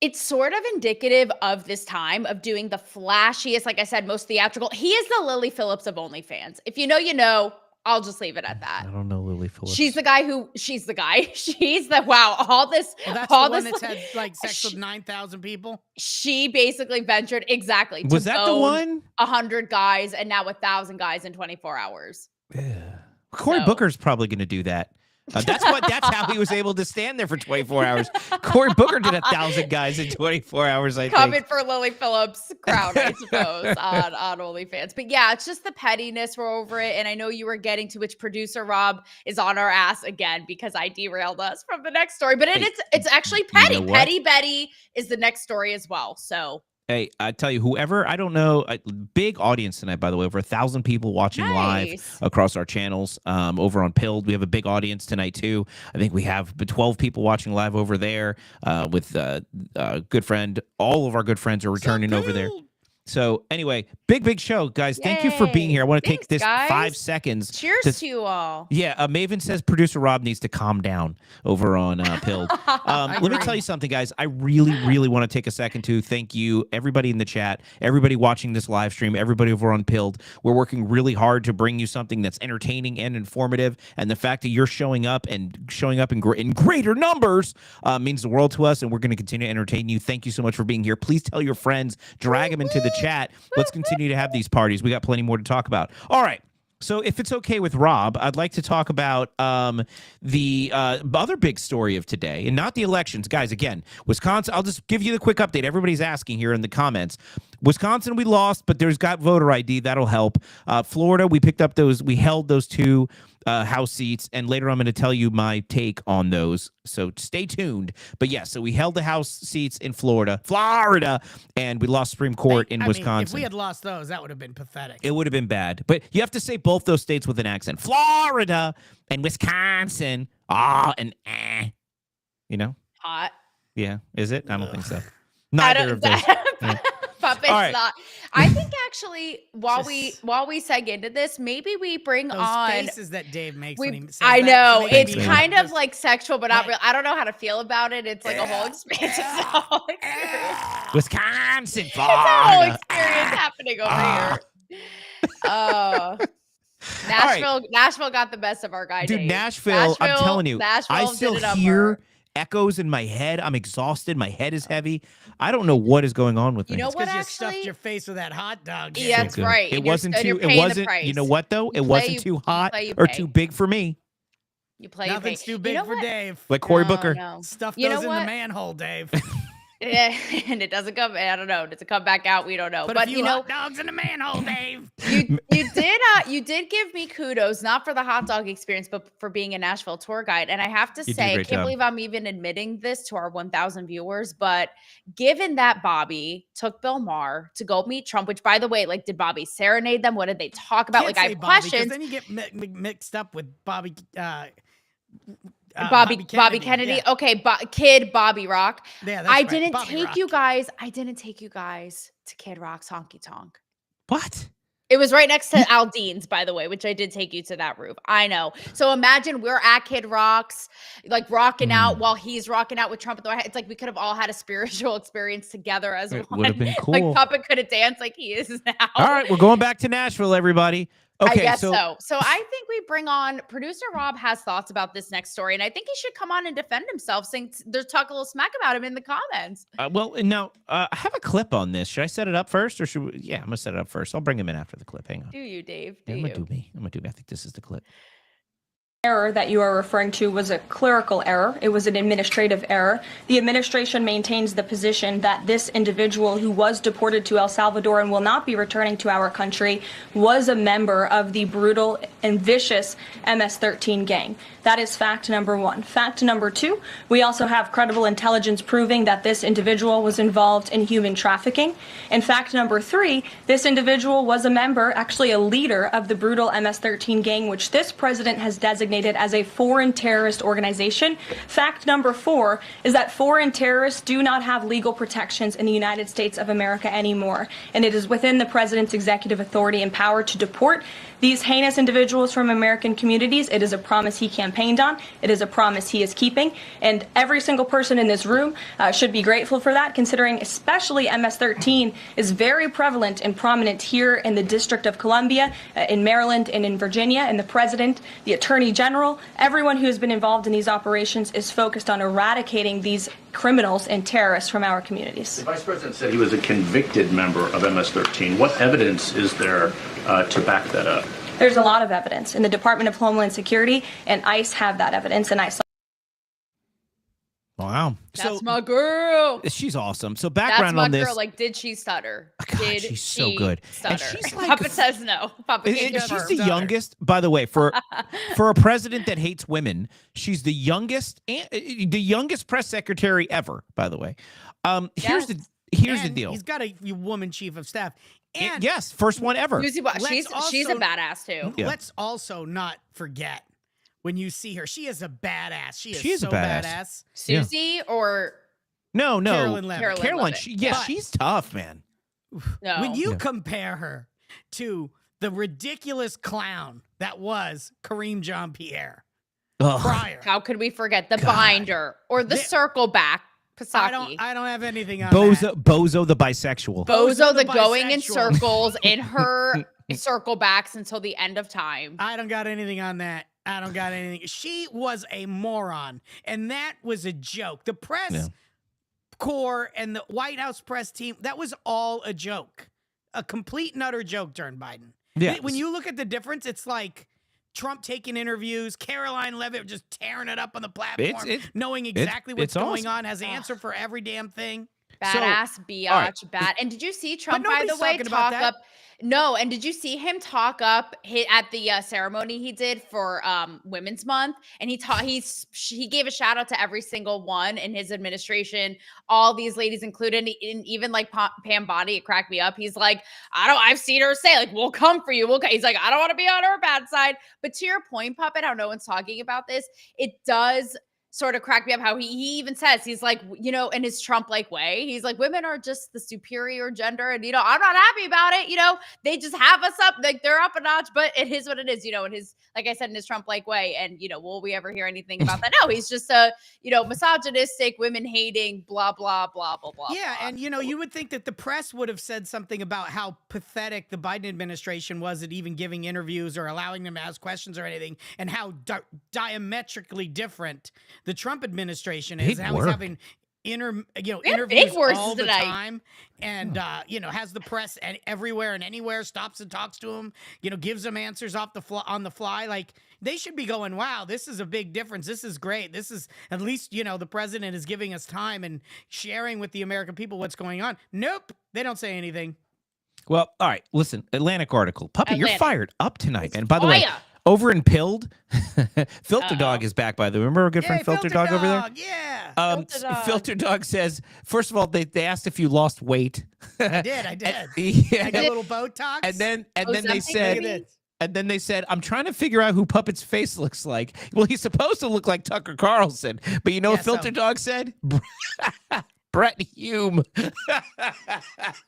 It's sort of indicative of this time of doing the flashiest, like I said, most theatrical. He is the Lily Phillips of OnlyFans. If you know, you know. I'll just leave it at that. I don't know Lily Phillips. She's the guy. She's the wow. All this. Well, that's all the one that's had like sex with 9,000 people. She basically ventured exactly. Was that the one? 100 guys and now 1,000 guys in 24 hours. Yeah. Cory Booker's probably going to do that. That's how he was able to stand there for 24 hours. Cory Booker did 1,000 guys in 24 hours, I think. Coming for Lily Phillips crowd, I suppose, on OnlyFans. But yeah, it's just the pettiness. We're over it. And I know you were getting to which producer Rob is on our ass again because I derailed us from the next story. But it's actually petty. Petty Betty is the next story as well. So. Hey, I tell you, whoever, I don't know, big audience tonight, by the way, over 1,000 people watching live across our channels over on Pilled. We have a big audience tonight, too. I think we have 12 people watching live over there with a good friend. All of our good friends are returning over there. So anyway, big show, guys. Yay. Thank you for being here. I want to take this 5 seconds. Cheers to you all. Yeah, Maven says producer Rob needs to calm down over on Pilled. Let me tell you something, guys. I really want to take a second to thank you, everybody in the chat, everybody watching this live stream, everybody over on Pilled. We're working really hard to bring you something that's entertaining and informative, and the fact that you're showing up in greater numbers means the world to us, and we're going to continue to entertain you. Thank you so much for being here. Please tell your friends, drag them into the chat. Let's continue to have these parties. We got plenty more to talk about. All right. So if it's okay with Rob, I'd like to talk about the other big story of today, and not the elections. Guys, again, Wisconsin, I'll just give you the quick update. Everybody's asking here in the comments. Wisconsin, we lost, but there's got voter ID. That'll help. Florida, we held those 2 House seats, and later I'm going to tell you my take on those, so stay tuned. But yeah, so we held the House seats in Florida, and we lost Supreme Court in Wisconsin. If we had lost those, that would have been pathetic. It would have been bad, but you have to say both those states with an accent. Florida and Wisconsin. Hot. Yeah, is it? I don't think so. Neither of those. Puppet's not. I think actually, while we seg into this, maybe we bring those on faces that Dave makes when he says I know that, it's kind of like sexual, but not real. I don't know how to feel about it. It's like a whole experience. It's a whole experience. Wisconsin, Florida. It's a whole experience happening over here. Nashville got the best of our guy. Dude, Dave. Nashville, I'm telling you, I still hear echoes in my head. I'm exhausted. My head is heavy. I don't know what is going on with me. You know what? Because you stuffed your face with that hot dog. Yeah, that's right. It wasn't too. It wasn't. You know what though? It wasn't too hot or too big for me. You play. Nothing's too big for Dave. Like Cory Booker. No. Stuff goes in the manhole, Dave. Yeah, and it doesn't come. I don't know. Does it come back out? We don't know. Put but a few hot dogs in the manhole, Dave. You did give me kudos, not for the hot dog experience, but for being a Nashville tour guide. And I have to say, I can't believe I'm even admitting this to our 1,000 viewers. But given that Bobby took Bill Maher to go meet Trump, which, by the way, like, did Bobby serenade them? What did they talk about? Can't like, I have questions. Then you get mixed up with Bobby. Bobby Kennedy. Yeah. Okay, Kid Bobby Rock. Yeah, that's I right. didn't Bobby take Rock. you guys. I didn't take you guys to Kid Rock's honky tonk. What? It was right next to Aldean's, by the way, which I did take you to that roof. I know. So imagine we're at Kid Rock's, like, rocking out while he's rocking out with Trump at the White House. It's like we could have all had a spiritual experience together as one. Would have been cool. Like Puppet could have danced like he is now. All right, we're going back to Nashville, everybody. Okay, I guess so. So I think we bring on producer Rob has thoughts about this next story, and I think he should come on and defend himself, since there's talk a little smack about him in the comments. Well, now I have a clip on this. Should I set it up first, or should we? Yeah, I'm gonna set it up first. I'll bring him in after the clip. Hang on. Do you, Dave? I'm gonna do me. I think this is the clip. Error that you are referring to was a clerical error. It was an administrative error. The administration maintains the position that this individual, who was deported to El Salvador and will not be returning to our country, was a member of the brutal and vicious MS-13 gang. That is fact number one. Fact number two, we also have credible intelligence proving that this individual was involved in human trafficking. And fact number three, this individual was a member, actually a leader, of the brutal MS-13 gang, which this president has designated as a foreign terrorist organization. Fact number four is that foreign terrorists do not have legal protections in the United States of America anymore, and it is within the president's executive authority and power to deport these heinous individuals from American communities. It is a promise he campaigned on. It is a promise he is keeping, and every single person in this room should be grateful for that, considering especially MS-13 is very prevalent and prominent here in the District of Columbia, in Maryland, and in Virginia, and the president, the attorney general, everyone who has been involved in these operations is focused on eradicating these criminals and terrorists from our communities. The vice president said he was a convicted member of MS-13. What evidence is there to back that up? There's a lot of evidence, and the Department of Homeland Security and ICE have that evidence, and I saw. Wow. That's my girl. She's awesome. So background That's my on this. girl. Like, did she stutter? God, she's so good. Stutter? And she's like Puppet says no. Puppet can't she's confirm. the youngest, by the way, for a president that hates women. She's the youngest press secretary ever, by the way. Here's the deal. He's got a woman chief of staff. And yes, first one ever. She's a badass too. Yeah. Let's also not forget, when you see her, she is a badass. She is a badass. Susie or no, Carolyn Levitt. Caroline. She's tough, man. No. When you compare her to the ridiculous clown that was Kareem Jean-Pierre prior, how could we forget the binder or the circle back? Pasaki. I don't have anything on Bozo, that. Bozo the bisexual. Bozo the going in circles in her circle backs until the end of time. I don't got anything on that. I don't got anything. She was a moron, and that was a joke. The press corps and the White House press team, that was all a joke. A complete and utter joke during Biden. Yeah. When you look at the difference, it's like Trump taking interviews, Caroline Levitt just tearing it up on the platform, knowing exactly what's going on, has an answer for every damn thing. Badass, biatch, bad. And did you see Trump, by the way, talk up? No, and did you see him talk up at the ceremony he did for Women's Month? And he gave a shout out to every single one in his administration, all these ladies included, and even like Pam Bondi. It cracked me up. He's like, I've seen her say, like, we'll come for you. He's like, I don't want to be on her bad side. But to your point, Puppet, how no one's talking about this, it does sort of cracked me up how he even says, he's like, in his Trump-like way, he's like, women are just the superior gender, and, I'm not happy about it, they just have us up, like, they're up a notch, but it is what it is, in his, like I said, in his Trump-like way, and, will we ever hear anything about that? No, he's just a, misogynistic, women-hating, blah, blah, blah, blah, blah. Yeah, blah. and, you would think that the press would have said something about how pathetic the Biden administration was at even giving interviews or allowing them to ask questions or anything, and how diametrically different the Trump administration is. How he's having interviews horses all the tonight. time, and has the press and everywhere and anywhere, stops and talks to him, gives them answers on the fly. Like, they should be going, wow, this is a big difference. This is great. This is at least, the president is giving us time and sharing with the American people what's going on. Nope, they don't say anything. Well, all right, listen, Atlantic article. Puppy, you're fired up tonight. And by the way, Fire. over in Pilled, Filter Dog is back, by the way. Remember our good friend Filter Dog over there? Yeah. Filter Dog says, first of all, they asked if you lost weight. I did. I got a little Botox. And then they said, I'm trying to figure out who Puppet's face looks like. Well, he's supposed to look like Tucker Carlson. But what Filter Dog said? Brett Hume.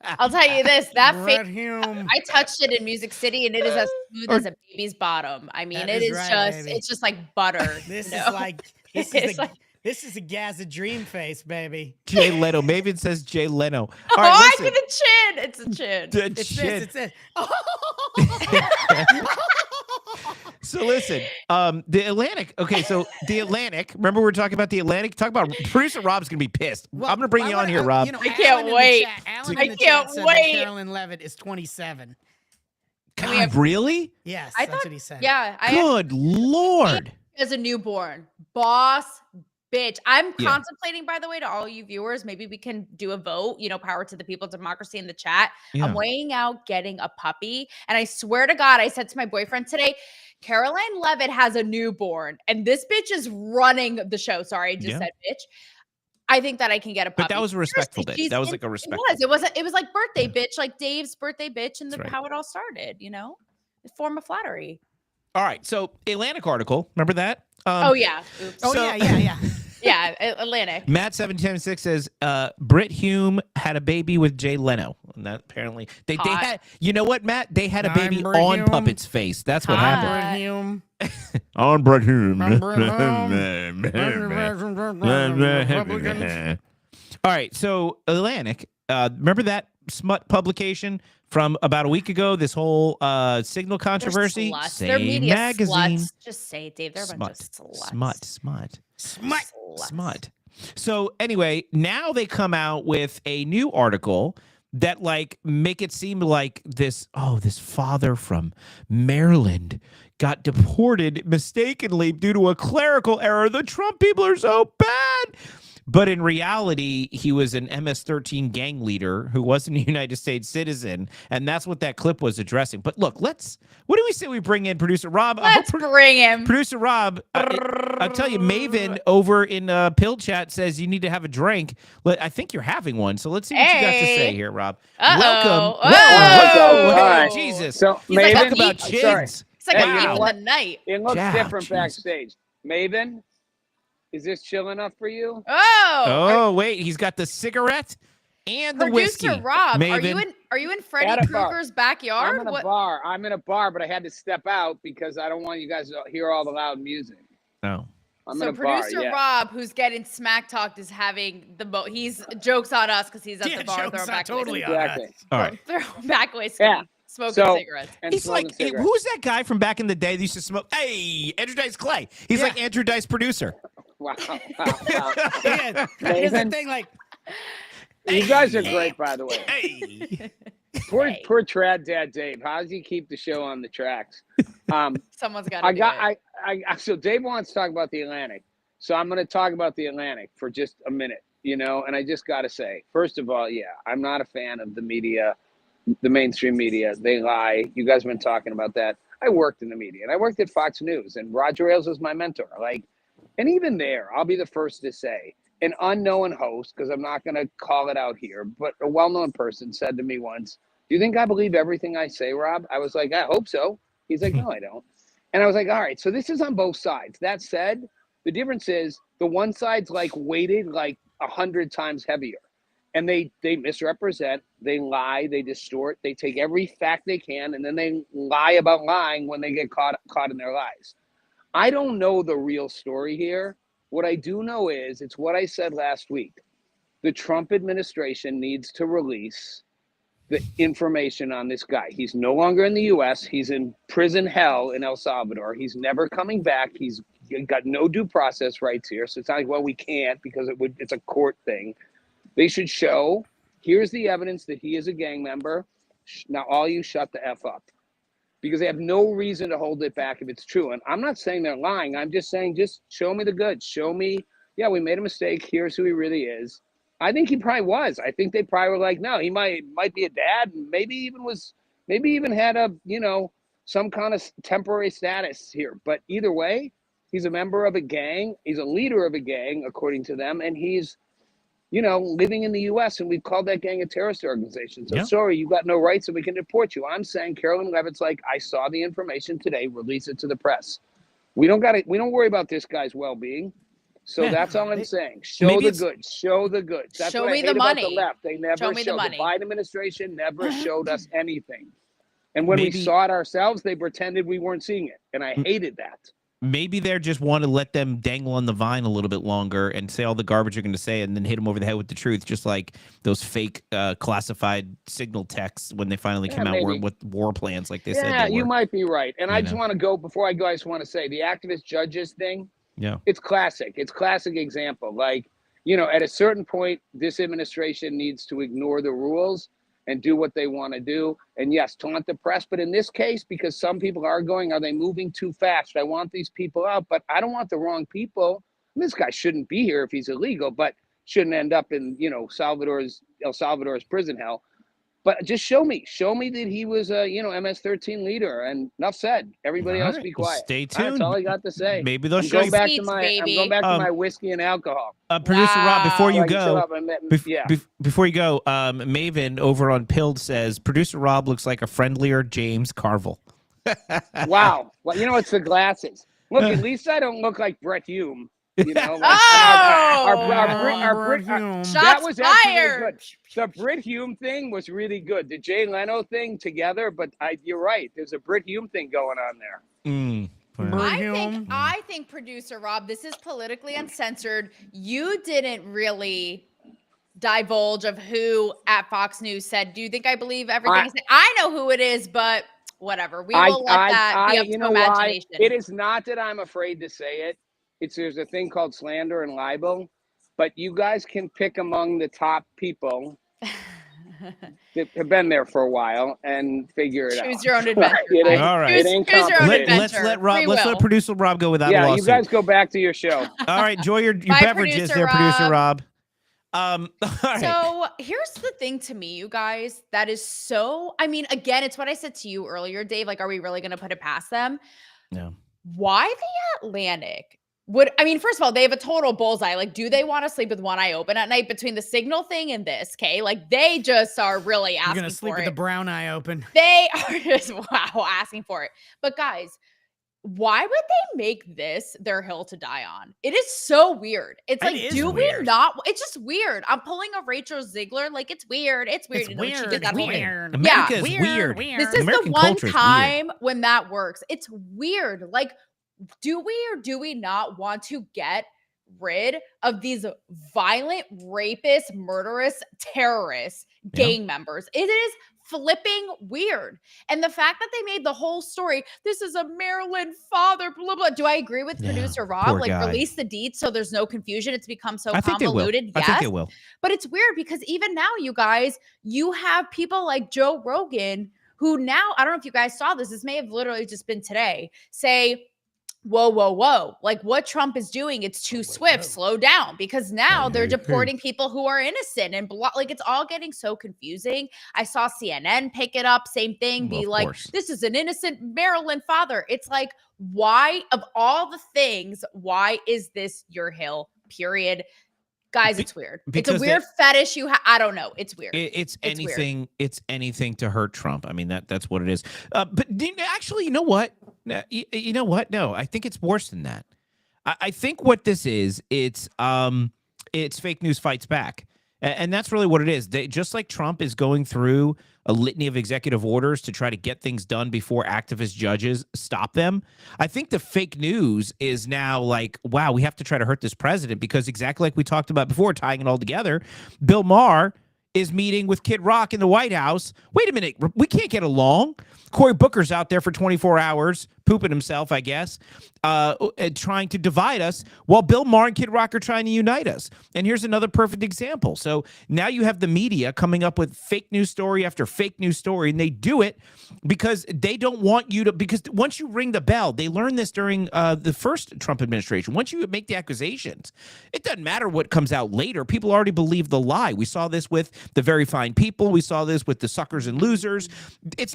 I'll tell you this, that Brett face, Hume. I touched it in Music City and it is as smooth as a baby's bottom. I mean, it's just like butter. This is a Gaza dream face, baby. Jay Leno. Maven says Jay Leno. Oh, I get a chin. It's a chin. It's this. So listen, the Atlantic. Okay, so the Atlantic. Remember we were talking about the Atlantic? Talk about producer Rob's gonna be pissed. Well, I'm gonna bring you on here, Rob. I can't wait. I can't wait. Carolyn Levitt is 27. God, really? Yes, I that's thought, what he said. Yeah. Good Lord. As a newborn, boss bitch. I'm contemplating, by the way, to all you viewers, maybe we can do a vote, power to the people, democracy in the chat. Yeah. I'm weighing out getting a puppy. And I swear to God, I said to my boyfriend today, Caroline Levitt has a newborn and this bitch is running the show. Sorry, I just said bitch. I think that I can get a puppy. But that was a respectful bitch. That was like a respectful. It was like birthday bitch, like Dave's birthday bitch, and how it all started, a form of flattery. All right. So Atlantic article. Remember that? Oh yeah. Oops. Yeah. Yeah, Atlantic. Matt776 says Britt Hume had a baby with Jay Leno. And that apparently they had. You know what, Matt? They had a baby on Hume. Puppet's face. That's what happened. Britt Hume. On Britt Hume. All right. So Atlantic. Remember that smut publication from about a week ago? This whole Signal controversy. They're media magazine. sluts. Just say it, Dave. They're a bunch of sluts. Smut. So anyway, now they come out with a new article that make it seem like this father from Maryland got deported mistakenly due to a clerical error. The Trump people are so bad. But in reality, he was an MS-13 gang leader who wasn't a United States citizen, and that's what that clip was addressing. But look, what do we say we bring in Producer Rob? Let's bring him. Producer Rob, I'll tell you, Maven over in Pill Chat says you need to have a drink. I think you're having one, so let's see what you got to say here, Rob. Welcome. Hi. Jesus. So, He's Maven, talk about chins. It's like a thief in the night. It looks different jeez. backstage. Maven, is this chill enough for you? Oh, wait, he's got the cigarette and the whiskey. Producer Rob, Maven. are you in Freddy Krueger's backyard? I'm in a bar, but I had to step out because I don't want you guys to hear all the loud music. Oh. I'm so in a bar, Producer Rob, who's getting smack talked, is having he's jokes on us because he's at the bar throwing back totally All right. throwing back away, smoking cigarettes. He's like, who's that guy from back in the day that used to smoke? Hey, Andrew Dice Clay. He's like Andrew Dice producer. Wow. Here's the thing, you guys are great, by the way. Hey. Poor Trad Dad Dave. How does he keep the show on the tracks? Someone's got to do it. So Dave wants to talk about the Atlantic. So I'm going to talk about the Atlantic for just a minute, and I just got to say, first of all, I'm not a fan of the media, the mainstream media. They lie. You guys have been talking about that. I worked in the media, and I worked at Fox News, and Roger Ailes was my mentor. And even there, I'll be the first to say, an unknown host, because I'm not going to call it out here, but a well-known person said to me once, "Do you think I believe everything I say, Rob?" I was like, "I hope so." He's like, "No, I don't." And I was like, all right, so this is on both sides. That said, the difference is the one side's weighted 100 times heavier. And they misrepresent, they lie, they distort, they take every fact they can, and then they lie about lying when they get caught in their lies. I don't know the real story here. What I do know is, it's what I said last week. The Trump administration needs to release the information on this guy. He's no longer in the U.S. He's in prison hell in El Salvador. He's never coming back. He's got no due process rights here. So it's not like, well, we can't because it's a court thing. They should show, here's the evidence that he is a gang member. Now, all you shut the F up. Because they have no reason to hold it back if it's true. And I'm not saying they're lying. I'm just saying, just show me the goods. Show me, yeah, we made a mistake. Here's who he really is. I think he probably was. I think they probably were like, no, he might be a dad, and maybe even had a, some kind of temporary status here. But either way, he's a member of a gang. He's a leader of a gang, according to them, and he's, living in the U.S., and we've called that gang a terrorist organization. So sorry, you got no rights and we can deport you. I'm saying Carolyn Levitt's like, I saw the information today, release it to the press. We don't worry about this guy's well-being. So that's all I'm saying. Show the goods. Show the goods. That's show what me I hate the about money. the left. They never show me the money. The Biden administration never showed us anything. And when we saw it ourselves, they pretended we weren't seeing it. And I hated that. Maybe they just want to let them dangle on the vine a little bit longer and say all the garbage they're going to say and then hit them over the head with the truth, just like those fake classified signal texts when they finally came out with war plans like they said they were. Yeah, you might be right. And I just want to go, before I go, I just want to say the activist judges thing, it's classic. It's classic example. Like, at a certain point, this administration needs to ignore the rules and do what they want to do. And yes, taunt the press. But in this case, because some people are they moving too fast? I want these people out, but I don't want the wrong people. This guy shouldn't be here if he's illegal, but shouldn't end up in, El Salvador's prison hell. But just show me that he was a, MS-13 leader, and enough said. Everybody else be quiet. Stay tuned. That's all I got to say. Maybe they'll show I'm you. going back to my whiskey and alcohol. Producer Rob, before you go, before you go, Maven over on Pilled says, Producer Rob looks like a friendlier James Carville. Wow. Well, it's the glasses. Look, at least I don't look like Brett Hume. That was actually really good. The Brit Hume thing was really good. The Jay Leno thing together, but you're right. There's a Brit Hume thing going on there. I think, producer Rob, this is politically uncensored. You didn't really divulge of who at Fox News said, do you think I believe everything? I know who it is, but whatever. We will let that be up to imagination. It is not that I'm afraid to say it. There's a thing called slander and libel, but you guys can pick among the top people that have been there for a while and figure it out. Choose your own adventure. All right. Choose your own adventure. Let's let producer Rob go without a lawsuit. You guys go back to your show. All right, enjoy your beverages there, producer Rob. All right. So here's the thing to me, you guys, that is so, again, it's what I said to you earlier, Dave, like, are we really going to put it past them? No. Why the Atlantic? First of all, they have a total bullseye. Like, do they want to sleep with one eye open at night between the signal thing and this? Okay. Like, they just are really asking for it. You're going to sleep with the brown eye open. They are just, asking for it. But guys, why would they make this their hill to die on? It is so weird. It's like, we not? It's just weird. I'm pulling a Rachel Ziegler. Like, it's weird. It's weird. It's weird. It's weird. America is weird. This is American the one time weird. when that works. It's weird. Like, do we or do we not want to get rid of these violent, rapist, murderous, terrorist gang members? It is flipping weird. And the fact that they made the whole story, this is a Maryland father, blah, blah. Do I agree with producer Rob? Like, release the deeds so there's no confusion. It's become so convoluted. I think they will. But it's weird because even now, you guys, you have people like Joe Rogan who now, I don't know if you guys saw this. This may have literally just been today, say, whoa. Like, what Trump is doing, it's too swift. Slow down. Because now they're deporting people who are innocent and like, it's all getting so confusing. I saw CNN pick it up. Same thing. Be like, this is an innocent Maryland father. It's like, why, of all the things, why is this your hill? Period. Guys, it's weird. It's a weird fetish you have. I don't know. It's weird. It's anything. Weird. It's anything to hurt Trump. That's what it is. But actually, you know what? You know what? No, I think it's worse than that. I think what this is, it's fake news fights back. And that's really what it is. Just like Trump is going through a litany of executive orders to try to get things done before activist judges stop them, I think the fake news is now like, wow, we have to try to hurt this president because exactly like we talked about before, tying it all together, Bill Maher is meeting with Kid Rock in the White House. Wait a minute, we can't get along. Cory Booker's out there for 24 hours, pooping himself, I guess, trying to divide us, while Maher and Kid Rock are trying to unite us. And here's another perfect example. So now you have the media coming up with fake news story after fake news story, and they do it because they don't want you to, because once you ring the bell, they learned this during the first Trump administration. Once you make the accusations, it doesn't matter what comes out later. People already believe the lie. We saw this with the very fine people. We saw this with the suckers and losers.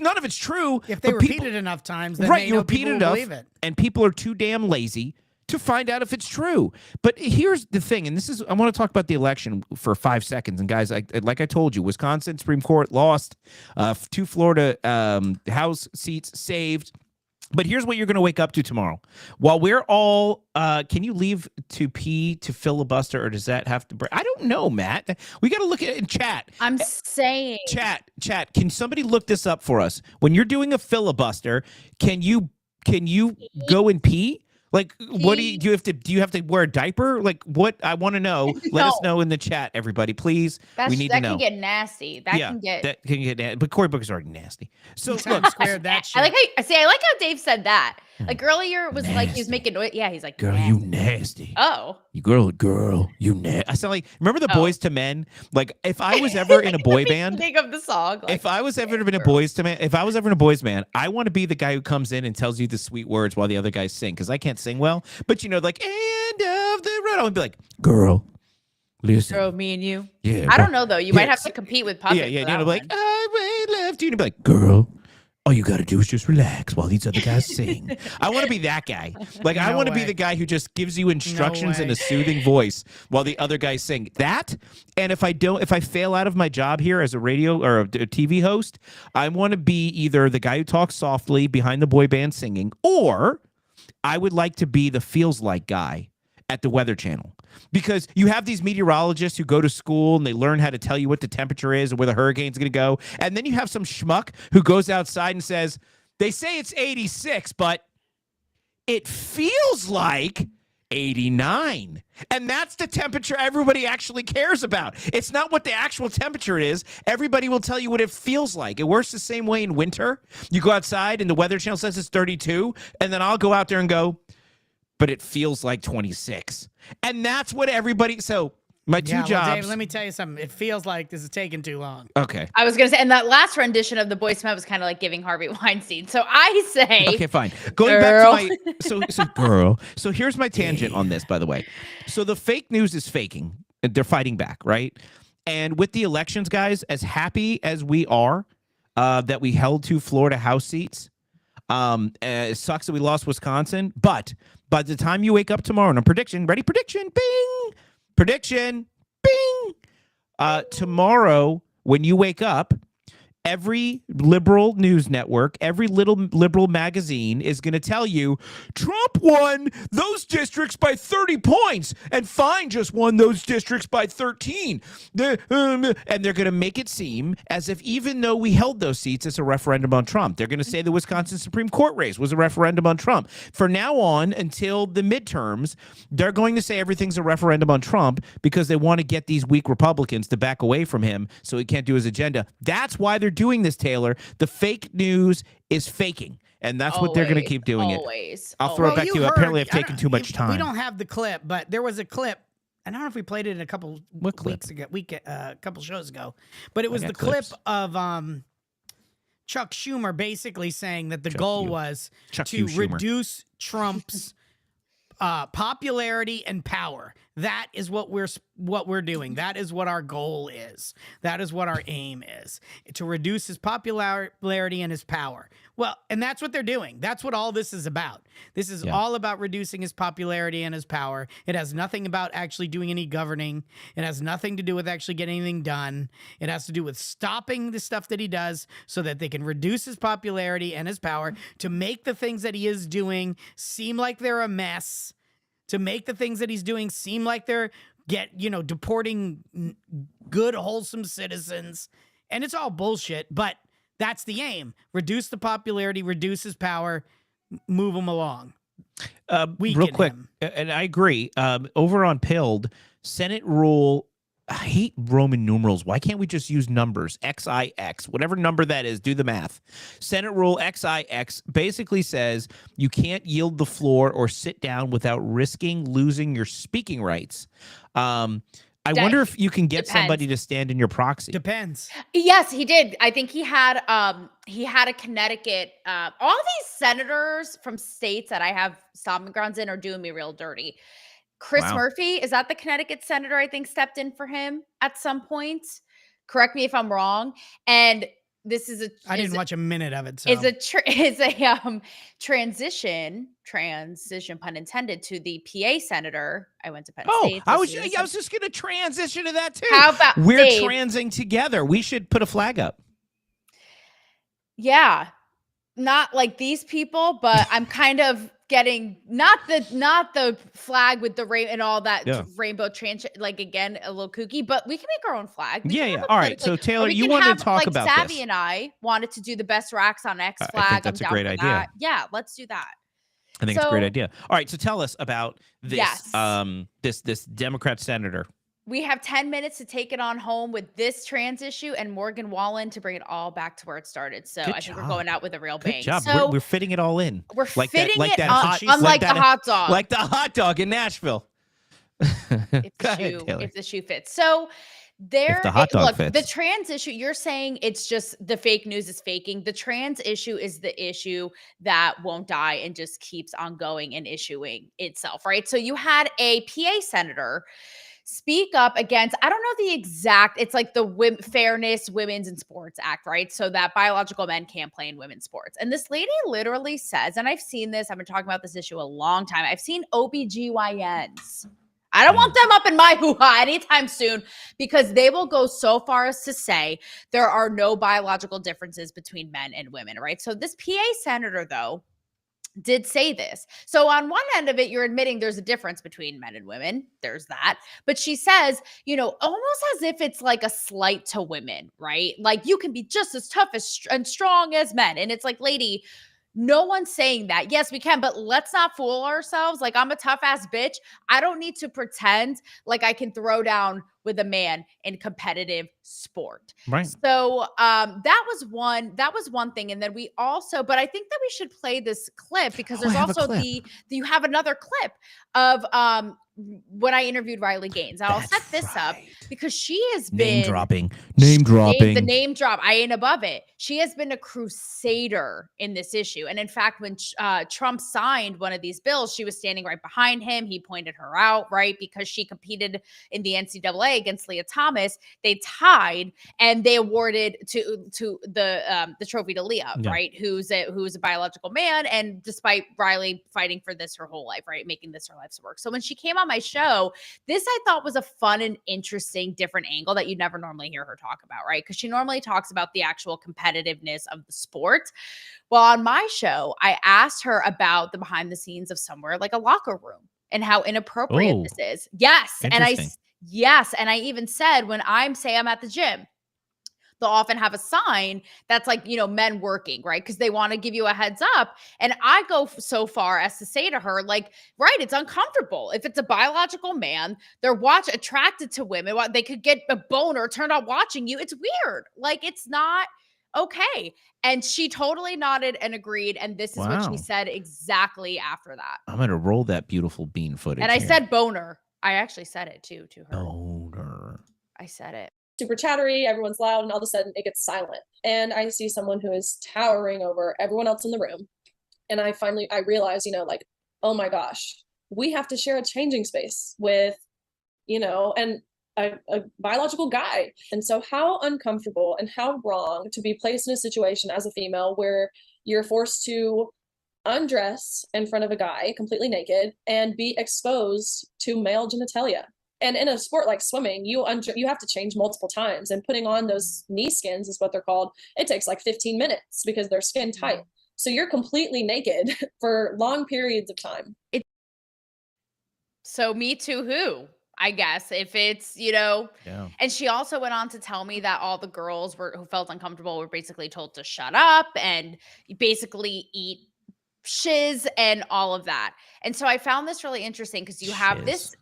None of it's true. If they repeat it enough times, then right, they you know repeat people it will enough, believe it. and people are too damn lazy to find out if it's true. But here's the thing, and this is, I want to talk about the election for 5 seconds. And guys, like I told you, Wisconsin Supreme Court lost, 2 Florida House seats saved. But here's what you're going to wake up to tomorrow. While we're all, can you leave to pee to filibuster, or does that have to break? I don't know, Matt. We got to look at it in chat. I'm saying. Chat. Can somebody look this up for us? When you're doing a filibuster, can you go and pee? Like, what do you have to? Do you have to wear a diaper? Like, what? I want to know. Let us know in the chat, everybody, please. We need to know. That can get nasty. That can get nasty. But Cory Booker's already nasty. So look, squared that shit. I like how Dave said that. Like earlier, it was nasty. Like he was making noise. Yeah, he's like, girl, nasty. You nasty. Oh, you girl, you nasty. I sound like, remember the Boys to Men? Like, if I was ever in a boy band, think of the song. Like, if I was ever in a boys band, I want to be the guy who comes in and tells you the sweet words while the other guys sing, because I can't sing well. But like end of the road, I would be like, girl, listen. Girl, me and you. Yeah. I don't know though. You might have to compete with Puppet. Yeah. And like, I left you, and be like, girl, all you got to do is just relax while these other guys sing. I want to be that guy. Like, I want to be the guy who just gives you instructions in a soothing voice while the other guys sing. That, and if I fail out of my job here as a radio or a TV host, I want to be either the guy who talks softly behind the boy band singing, or I would like to be the feels like guy at the Weather Channel. Because you have these meteorologists who go to school and they learn how to tell you what the temperature is and where the hurricane's going to go. And then you have some schmuck who goes outside and says, they say it's 86, but it feels like 89. And that's the temperature everybody actually cares about. It's not what the actual temperature is. Everybody will tell you what it feels like. It works the same way in winter. You go outside and the Weather Channel says it's 32, and then I'll go out there and go, but it feels like 26. And that's what everybody, so my two jobs. Dave, let me tell you something. It feels like this is taking too long. Okay. I was going to say, and that last rendition of the Boys to Men was kind of like giving Harvey Weinstein. So I say. Okay, fine. Going back to my, girl. So here's my tangent on this, by the way. So the fake news is faking. They're fighting back, right? And with the elections, guys, as happy as we are that we held 2 Florida House seats, it sucks that we lost Wisconsin, but by the time you wake up tomorrow, and prediction, bing, prediction, bing. Tomorrow, when you wake up, every liberal news network, every little liberal magazine is going to tell you Trump won those districts by 30 points and Fine just won those districts by 13. And they're going to make it seem as if even though we held those seats, it's a referendum on Trump. They're going to say the Wisconsin Supreme Court race was a referendum on Trump. For now on, until the midterms, they're going to say everything's a referendum on Trump because they want to get these weak Republicans to back away from him so he can't do his agenda. That's why they're doing this, Taylor. The fake news is faking, and that's what they're going to keep doing it. I'll throw it back to you. Apparently, I've taken too much time. We don't have the clip, but there was a clip. I don't know if we played it in a couple weeks ago, a couple shows ago, but it was the clip of Chuck Schumer basically saying that the goal was to reduce Trump's popularity and power. That is what we're doing. That is what our goal is. That is what our aim is, to reduce his popularity and his power. Well, and that's what they're doing. That's what all this is about. This is all about reducing his popularity and his power. It has nothing about actually doing any governing. It has nothing to do with actually getting anything done. It has to do with stopping the stuff that he does so that they can reduce his popularity and his power, to make the things that he is doing seem like they're a mess, to make the things that he's doing seem like they're deporting good, wholesome citizens. And it's all bullshit, but that's the aim. Reduce the popularity, reduce his power, move him along. Real quick, and I agree. Over on Pilled, Senate Rule I hate Roman numerals. Why can't we just use numbers? XIX, whatever number that is, do the math. Senate Rule XIX basically says you can't yield the floor or sit down without risking losing your speaking rights. I wonder if you can get somebody to stand in your proxy. Depends. Yes, he did. I think he had a Connecticut. All these senators from states that I have stomping grounds in are doing me real dirty. Chris Murphy, is that the Connecticut senator, I think, stepped in for him at some point? Correct me if I'm wrong. And this is I didn't watch a minute of it. So is a transition pun intended to the PA senator. I went to Penn State. I was just going to transition to that too. How about we're Dave? Transing together? We should put a flag up. Yeah, not like these people, but I'm kind of getting not the flag with the and all that rainbow trans, like, again, a little kooky, but we can make our own flag. Yeah. All right. So Taylor, you wanted to talk about Savvy this. and I wanted to do the best racks on X flag. I think that's a great idea. That. Yeah, let's do that. I think it's a great idea. All right. So tell us about this, Yes. this Democrat senator. We have 10 minutes to take it on home with this trans issue and Morgan Wallen to bring it all back to where it started. So I think we're going out with a real bang. Good job. So we're fitting it all in. We're like fitting that, it unlike the hot dog. Like the hot dog in Nashville. If the shoe fits. So if the hot dog fits. The trans issue, you're saying it's just the fake news is faking. The trans issue is the issue that won't die and just keeps on going and issuing itself, right? So you had a PA senator speak up against, I don't know the exact, it's like the Fairness Women's in Sports Act, right? So that biological men can't play in women's sports. And this lady literally says, and I've seen this, I've been talking about this issue a long time. I've seen OBGYNs. I don't want them up in my hoo-ha anytime soon, because they will go so far as to say there are no biological differences between men and women, right? So this PA senator, though, did say this. So on one end of it, you're admitting there's a difference between men and women. There's that. But she says, almost as if it's like a slight to women, right? Like, you can be just as tough and strong as men. And it's like, lady, no one's saying that. Yes, we can, but let's not fool ourselves. Like, I'm a tough ass bitch. I don't need to pretend like I can throw down with a man in competitive sport. Right. So that was one thing. And then we also, but I think that we should play this clip because there's also you have another clip of when I interviewed Riley Gaines. I'll set this up because she has been name dropping. The name drop. I ain't above it. She has been a crusader in this issue. And in fact, when Trump signed one of these bills, she was standing right behind him. He pointed her out, right? Because she competed in the NCAA against Leah Thomas. They tied and they awarded to the trophy to Leah, right? Who's a biological man. And despite Riley fighting for this her whole life, right? Making this her life's work. So when she came on my show, this I thought was a fun and interesting different angle that you never normally hear her talk about, right? Because she normally talks about the actual competitiveness of the sport. Well, on my show, I asked her about the behind the scenes of somewhere like a locker room and how inappropriate this is. Yes. And I even said, when I'm at the gym, they'll often have a sign that's like, men working, right? Because they want to give you a heads up. And I go so far as to say to her, like, right, it's uncomfortable. If it's a biological man, they're attracted to women. They could get a boner turned on watching you. It's weird. Like, it's not okay. And she totally nodded and agreed. And this is what she said exactly after that. I'm going to roll that beautiful bean footage. And I said boner. I actually said it too to her. Boner. I said it. Super chattery, everyone's loud, and all of a sudden it gets silent. And I see someone who is towering over everyone else in the room. And I realize, oh my gosh, we have to share a changing space with, and a biological guy. And so how uncomfortable and how wrong to be placed in a situation as a female where you're forced to undress in front of a guy completely naked and be exposed to male genitalia. And in a sport like swimming, you have to change multiple times, and putting on those knee skins is what they're called. It takes like 15 minutes because they're skin tight. So you're completely naked for long periods of time. So me too, who? I guess if it's, and she also went on to tell me that all the girls who felt uncomfortable were basically told to shut up and basically eat shiz and all of that. And so I found this really interesting because you have this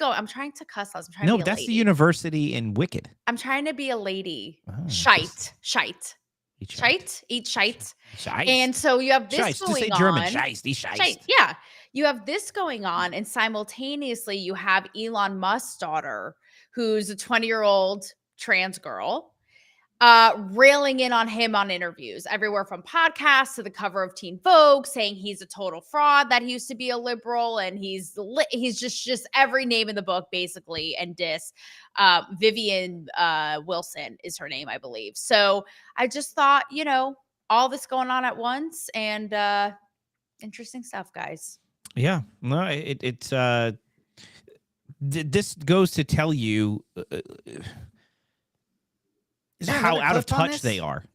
I'm trying to cuss less. I'm trying to be a that's lady. the university in Wicked. I'm trying to be a lady. Oh, Shite. Eat shite. And so you have this Scheist, going to say on. German, Scheist, die Scheist. Shite, yeah. You have this going on, and simultaneously you have Elon Musk's daughter, who's a 20-year-old trans girl, railing in on him on interviews, everywhere from podcasts to the cover of Teen Vogue, saying he's a total fraud, that he used to be a liberal, and he's just every name in the book, basically, and diss. Vivian Wilson is her name, I believe. So I just thought, all this going on at once, and interesting stuff, guys. Yeah, no, it's this goes to tell you how out of touch they are.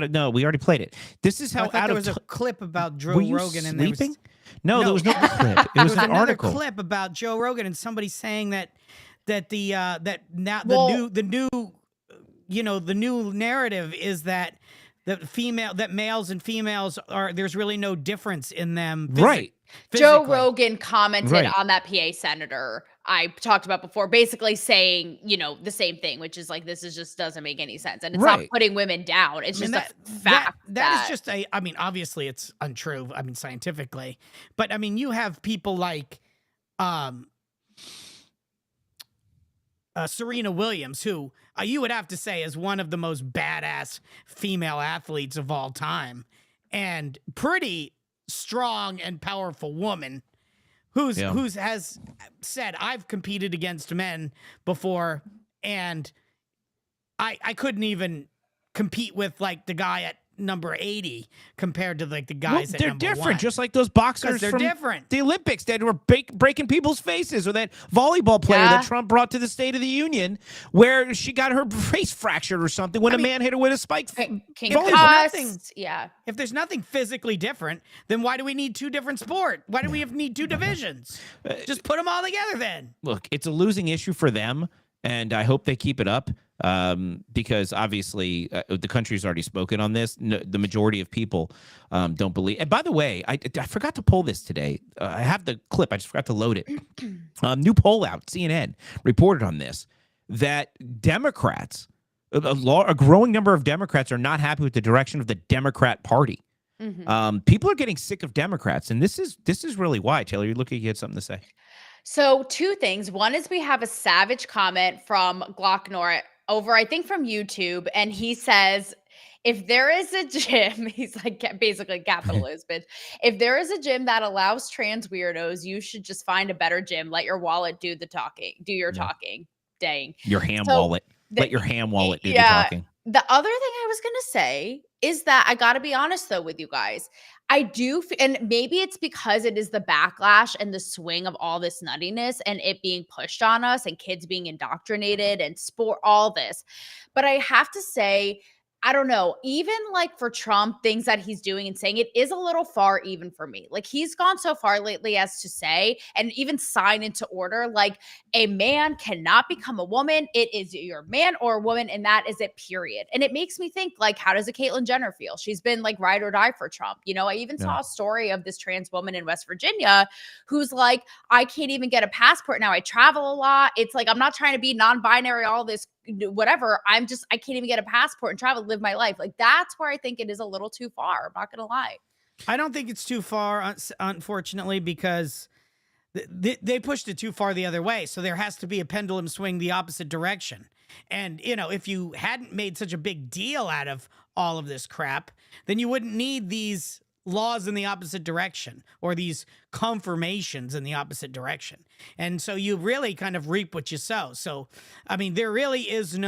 No, we already played it. This is how out there of was a clip about Joe Were you Rogan and sleeping? No, there was no clip. It was an another article. clip about Joe Rogan and somebody saying that the new narrative is that males and females there's really no difference in them. Right. Joe Rogan commented Right. on that PA senator I talked about before, basically saying, the same thing, which is like, this is just doesn't make any sense. And it's not putting women down. It's just a fact. That is just obviously it's untrue. Scientifically, but you have people like, Serena Williams, who you would have to say is one of the most badass female athletes of all time, and pretty strong and powerful woman who's has said, I've competed against men before, and I couldn't even compete with like the guy at number 80 compared to like the guys at number 1. They're different, just like those boxers they're from different. the Olympics that were breaking people's faces, or that volleyball player that Trump brought to the State of the Union where she got her face fractured or something when a man hit her with a spike. If there's nothing physically different, then why do we need 2 different sports? Why do we need 2 divisions? Just put them all together then. Look, it's a losing issue for them, and I hope they keep it up. Because obviously the country's already spoken on this. No, the majority of people don't believe. And by the way, I forgot to pull this today. I have the clip. I just forgot to load it. New poll out. CNN reported on this, that Democrats, a growing number of Democrats, are not happy with the direction of the Democrat Party. Mm-hmm. People are getting sick of Democrats, and this is really why. Taylor, you look like you had something to say. So 2 things. One is we have a savage comment from Glocknor over, I think, from YouTube, and he says, if there is a gym, he's like basically capitalist, bitch. If there is a gym that allows trans weirdos, you should just find a better gym. Let your wallet do the talking. Do your talking. Dang. Your ham wallet. Let your ham wallet do the talking. The other thing I was going to say is that I got to be honest, though, with you guys. I do, and maybe it's because it is the backlash and the swing of all this nuttiness and it being pushed on us and kids being indoctrinated and sport, all this. But I have to say, I don't know, even like for Trump, things that he's doing and saying, it is a little far even for me. Like, he's gone so far lately as to say, and even sign into order, like, a man cannot become a woman. It is your man or a woman, and that is it, period. And it makes me think, like, how does a Caitlyn Jenner feel? She's been like ride or die for Trump. I even saw a story of this trans woman in West Virginia who's like, I can't even get a passport now. I travel a lot. It's like, I'm not trying to be non-binary, all this whatever. I can't even get a passport and travel, live my life. Like, that's where I think it is a little too far. I'm not going to lie. I don't think it's too far, unfortunately, because they pushed it too far the other way. So there has to be a pendulum swing the opposite direction. And, if you hadn't made such a big deal out of all of this crap, then you wouldn't need these laws in the opposite direction or these confirmations in the opposite direction. And so you really kind of reap what you sow. So, there really is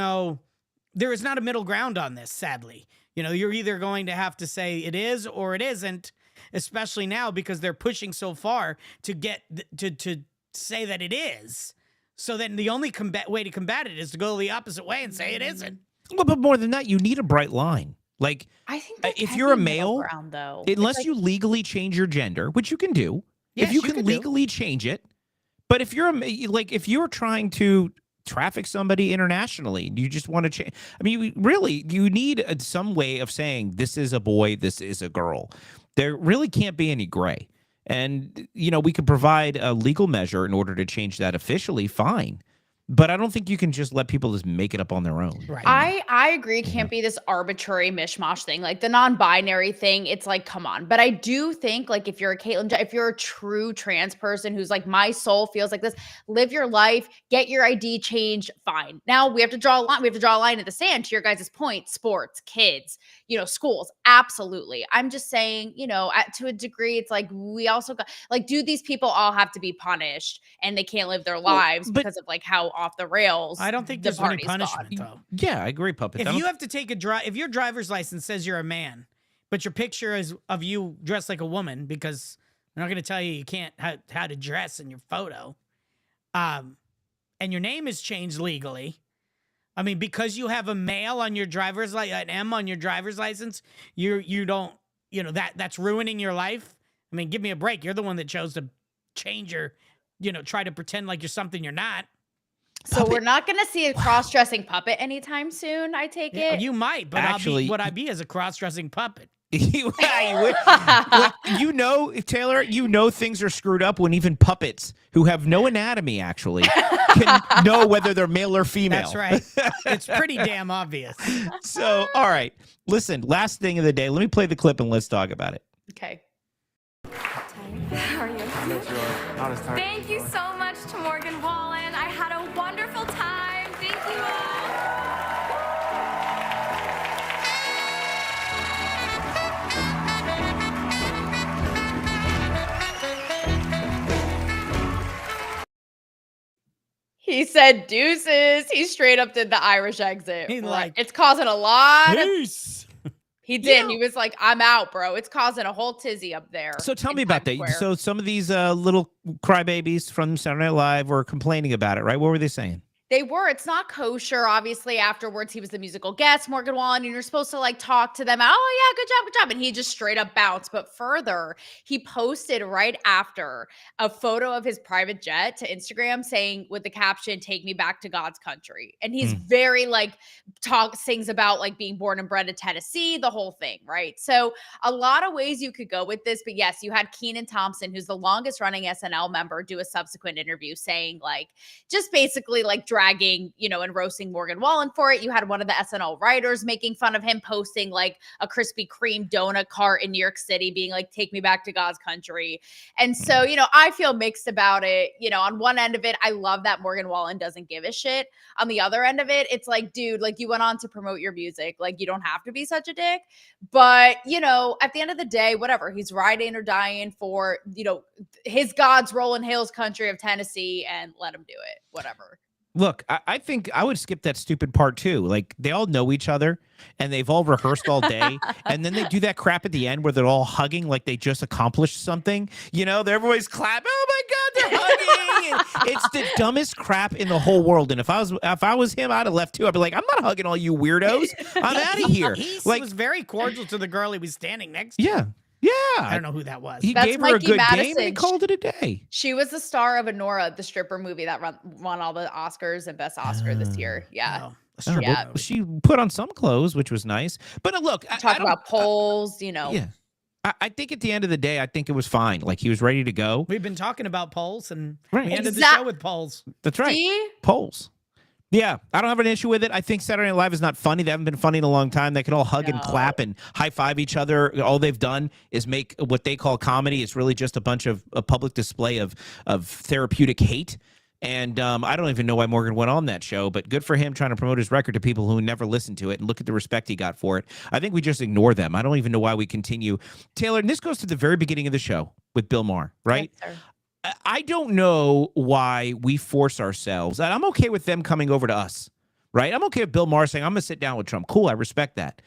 there is not a middle ground on this, sadly. You're either going to have to say it is or it isn't, especially now because they're pushing so far to get to say that it is. So then the only way to combat it is to go the opposite way and say it isn't. Well, but more than that, you need a bright line. Like, I think if you're a male, ground, though, unless you legally change your gender, which you can do, yes, if you can legally change it. But if you're if you're trying to traffic somebody internationally. You just want to change. I mean, you need some way of saying this is a boy, this is a girl. There really can't be any gray. And, we could provide a legal measure in order to change that officially, fine. But I don't think you can just let people just make it up on their own. Right. I agree. It can't be this arbitrary mishmash thing. Like the non-binary thing, it's like, come on. But I do think like if you're a Caitlyn, if you're a true trans person who's like, my soul feels like this, live your life, get your ID changed, fine. Now we have to draw a line. We have to draw a line in the sand to your guys' point, sports, kids, schools. Absolutely. I'm just saying, to a degree, it's like, we also got like, do these people all have to be punished and they can't live their lives because of like how off the rails? I don't think there's any punishment though. Yeah, I agree, Puppet. If you have to take if your driver's license says you're a man, but your picture is of you dressed like a woman, because they're not going to tell you can't how to dress in your photo, and your name is changed legally. I mean, because you have a male on your driver's an M on your driver's license, you don't, that's ruining your life. I mean, give me a break. You're the one that chose to change your, try to pretend like you're something you're not. So we're not going to see a cross-dressing puppet anytime soon, I take it? You might, but Actually, would I be as a cross-dressing puppet? Taylor, things are screwed up when even puppets who have no anatomy actually can know whether they're male or female. That's right. It's pretty damn obvious. So, all right. Listen, last thing of the day. Let me play the clip and let's talk about it. Okay. How are you? Thank you so much to Morgan Wallen. I had a wonderful time. Thank you all. He said deuces. He straight up did the Irish exit. He's like, it's causing a lot peace. He did. He was like, I'm out, bro. It's causing a whole tizzy up there. So tell me about that. So some of these little crybabies from Saturday Night Live were complaining about it, right? What were they saying? They were. It's not kosher. Obviously, afterwards, he was the musical guest, Morgan Wallen, and you're supposed to like talk to them. Oh, yeah, good job, good job. And he just straight up bounced. But further, he posted right after a photo of his private jet to Instagram saying with the caption, "Take me back to God's country." And he's very like sings about like being born and bred in Tennessee, the whole thing, right? So a lot of ways you could go with this. But yes, you had Kenan Thompson, who's the longest running SNL member, do a subsequent interview saying like, just basically like dragging, and roasting Morgan Wallen for it. You had one of the SNL writers making fun of him, posting like a Krispy Kreme donut cart in New York City, being like, "Take me back to God's country." And so, I feel mixed about it. On one end of it, I love that Morgan Wallen doesn't give a shit. On the other end of it, it's like, dude, like you went on to promote your music. Like you don't have to be such a dick. But, at the end of the day, whatever, he's riding or dying for, his God's rolling hills country of Tennessee, and let him do it. Whatever. Look, I think I would skip that stupid part too. Like they all know each other and they've all rehearsed all day. And then they do that crap at the end where they're all hugging like they just accomplished something. Everybody's clapping. Oh my God, they're hugging. It's the dumbest crap in the whole world. And if I was him, I'd have left too. I'd be like, I'm not hugging all you weirdos. I'm out of here. He was very cordial to the girl he was standing next to. Yeah. Yeah. I don't know who that was. He gave her a good game and he called it a day. She was the star of Anora, the stripper movie that won all the Oscars and Best Oscar this year. Yeah. She put on some clothes, which was nice. But look, talk about polls, Yeah. I think at the end of the day, I think it was fine. Like he was ready to go. We've been talking about polls and we ended the show with polls. That's right. Polls. Yeah, I don't have an issue with it. I think Saturday Night Live is not funny. They haven't been funny in a long time. They can all hug and clap and high five each other. All they've done is make what they call comedy. It's really just a bunch of a public display of therapeutic hate. And I don't even know why Morgan went on that show, but good for him trying to promote his record to people who never listened to it, and look at the respect he got for it. I think we just ignore them. I don't even know why we continue. Taylor, and this goes to the very beginning of the show with Bill Maher, right? Yes, I don't know why we force ourselves, and I'm okay with them coming over to us, right? I'm okay with Bill Maher saying, I'm going to sit down with Trump. Cool, I respect that.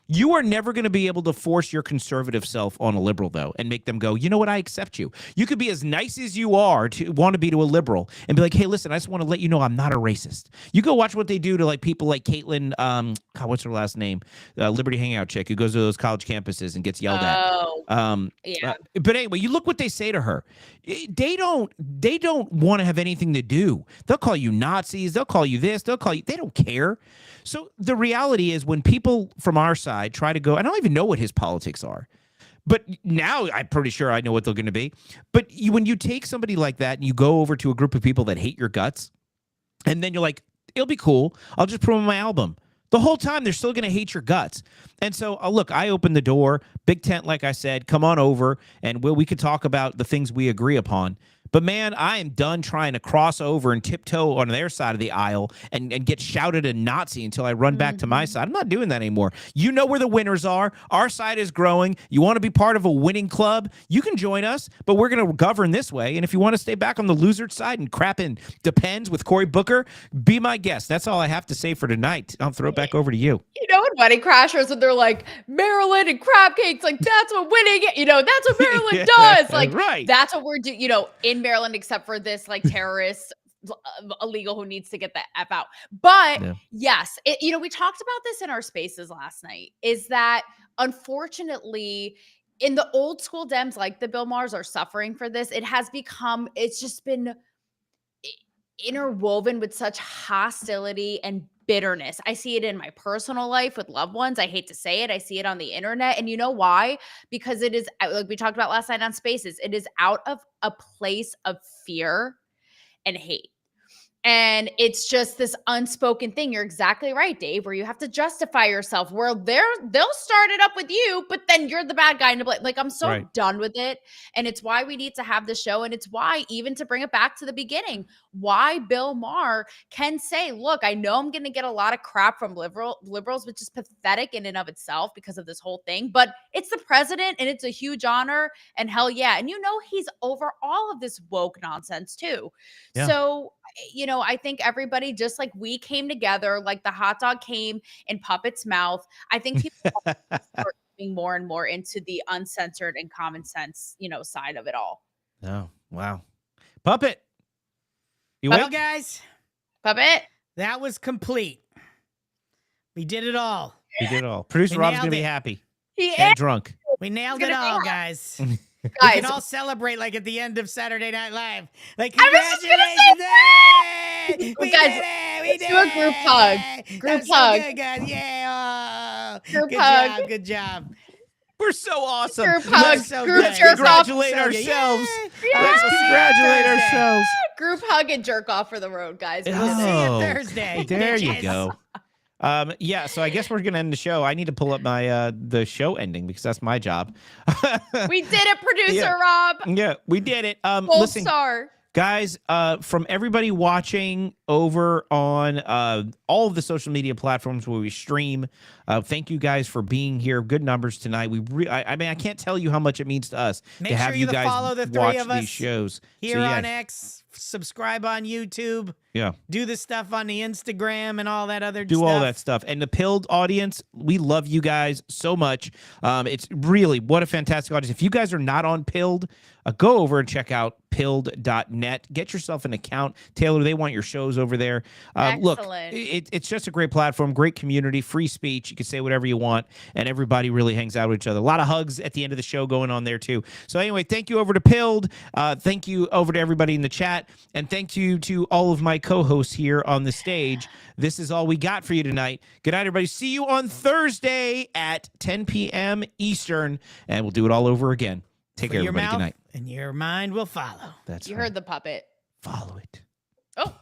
You are never going to be able to force your conservative self on a liberal, though, and make them go, you know what, I accept you. You could be as nice as you are to want to be to a liberal and be like, hey, listen, I just want to let you know I'm not a racist. You go watch what they do to like people like Caitlin, God, what's her last name? Liberty Hangout chick who goes to those college campuses and gets yelled at. Yeah. But anyway, you look what they say to her. They don't want to have anything to do. They'll call you Nazis. They'll call you this. They'll call you. They don't care. So the reality is when people from our side try to go, I don't even know what his politics are, but now I'm pretty sure I know what they're going to be. But when you take somebody like that and you go over to a group of people that hate your guts, and then you're like, it'll be cool. I'll just promote my album. The whole time they're still going to hate your guts. And so, look, I opened the door, big tent, like I said, come on over, and we could talk about the things we agree upon. But, man, I am done trying to cross over and tiptoe on their side of the aisle and get shouted a Nazi until I run back to my side. I'm not doing that anymore. You know where the winners are. Our side is growing. You want to be part of a winning club? You can join us, but we're going to govern this way. And if you want to stay back on the loser side and crap in Depends with Cory Booker, be my guest. That's all I have to say for tonight. I'll throw it back over to you. You know, in Wedding Crashers, when they're like, Maryland and crab cakes, like, that's what winning, that's what Maryland does. Like, right. That's what we're doing, in Maryland, except for this, like, terrorist illegal who needs to get the F out. But yes, we talked about this in our spaces last night, is that unfortunately, in the old school Dems, like the Bill Mahers, are suffering for this. It's just been interwoven with such hostility and bitterness. I see it in my personal life with loved ones. I hate to say it. I see it on the internet. And you know why? Because it is, like we talked about last night on Spaces, it is out of a place of fear and hate. And it's just this unspoken thing. You're exactly right, Dave, where you have to justify yourself, where they'll start it up with you, but then you're the bad guy. Like, I'm so done with it. And it's why we need to have the show. And it's why, even to bring it back to the beginning, why Bill Maher can say, look, I know I'm going to get a lot of crap from liberals, which is pathetic in and of itself because of this whole thing. But it's the president and it's a huge honor. And hell yeah. And he's over all of this woke nonsense too. Yeah. So, I think everybody, just like we came together, like the hot dog came in Puppet's mouth. I think people are moving more and more into the uncensored and common sense, side of it all. Oh, wow. Puppet. Well, guys. Puppet. That was complete. We did it all. We did it all. Producer Rob's going to be happy. He and drunk. We nailed it all, guys. Guys, we can all celebrate like at the end of Saturday Night Live. Like, congratulations! We guys, did it! We let's did do a group hug. Group hug. So good, guys. Yeah. Group good hug. job. Good job. We're so awesome. Group hug. So Let's congratulate ourselves. Let's congratulate ourselves. Group hug and jerk off for the road, guys. See you Thursday. There you go. So I guess we're gonna end the show. I need to pull up my the show ending because that's my job. We did it, producer Rob. Yeah, we did it. Gold star. Guys, from everybody watching over on all of the social media platforms where we stream, thank you guys for being here. Good numbers tonight. I can't tell you how much it means to us to have you guys follow the three watch of us these shows. Here on X, subscribe on YouTube. Yeah. Do the stuff on the Instagram and all that other stuff. Do all that stuff. And the Pilled audience, we love you guys so much. It's really, what a fantastic audience. If you guys are not on Pilled, go over and check out pilled.net. Get yourself an account. Taylor, they want your shows over there. Look, it's just a great platform, great community, free speech. You can say whatever you want, and everybody really hangs out with each other. A lot of hugs at the end of the show going on there, too. So anyway, thank you over to Pilled. Thank you over to everybody in the chat. And thank you to all of my co-hosts here on the stage. This is all we got for you tonight. Good night, everybody. See you on Thursday at 10 p.m. Eastern, and we'll do it all over again. Take care, everybody. Good night. And your mind will follow. That's you heard the puppet. Follow it. Oh.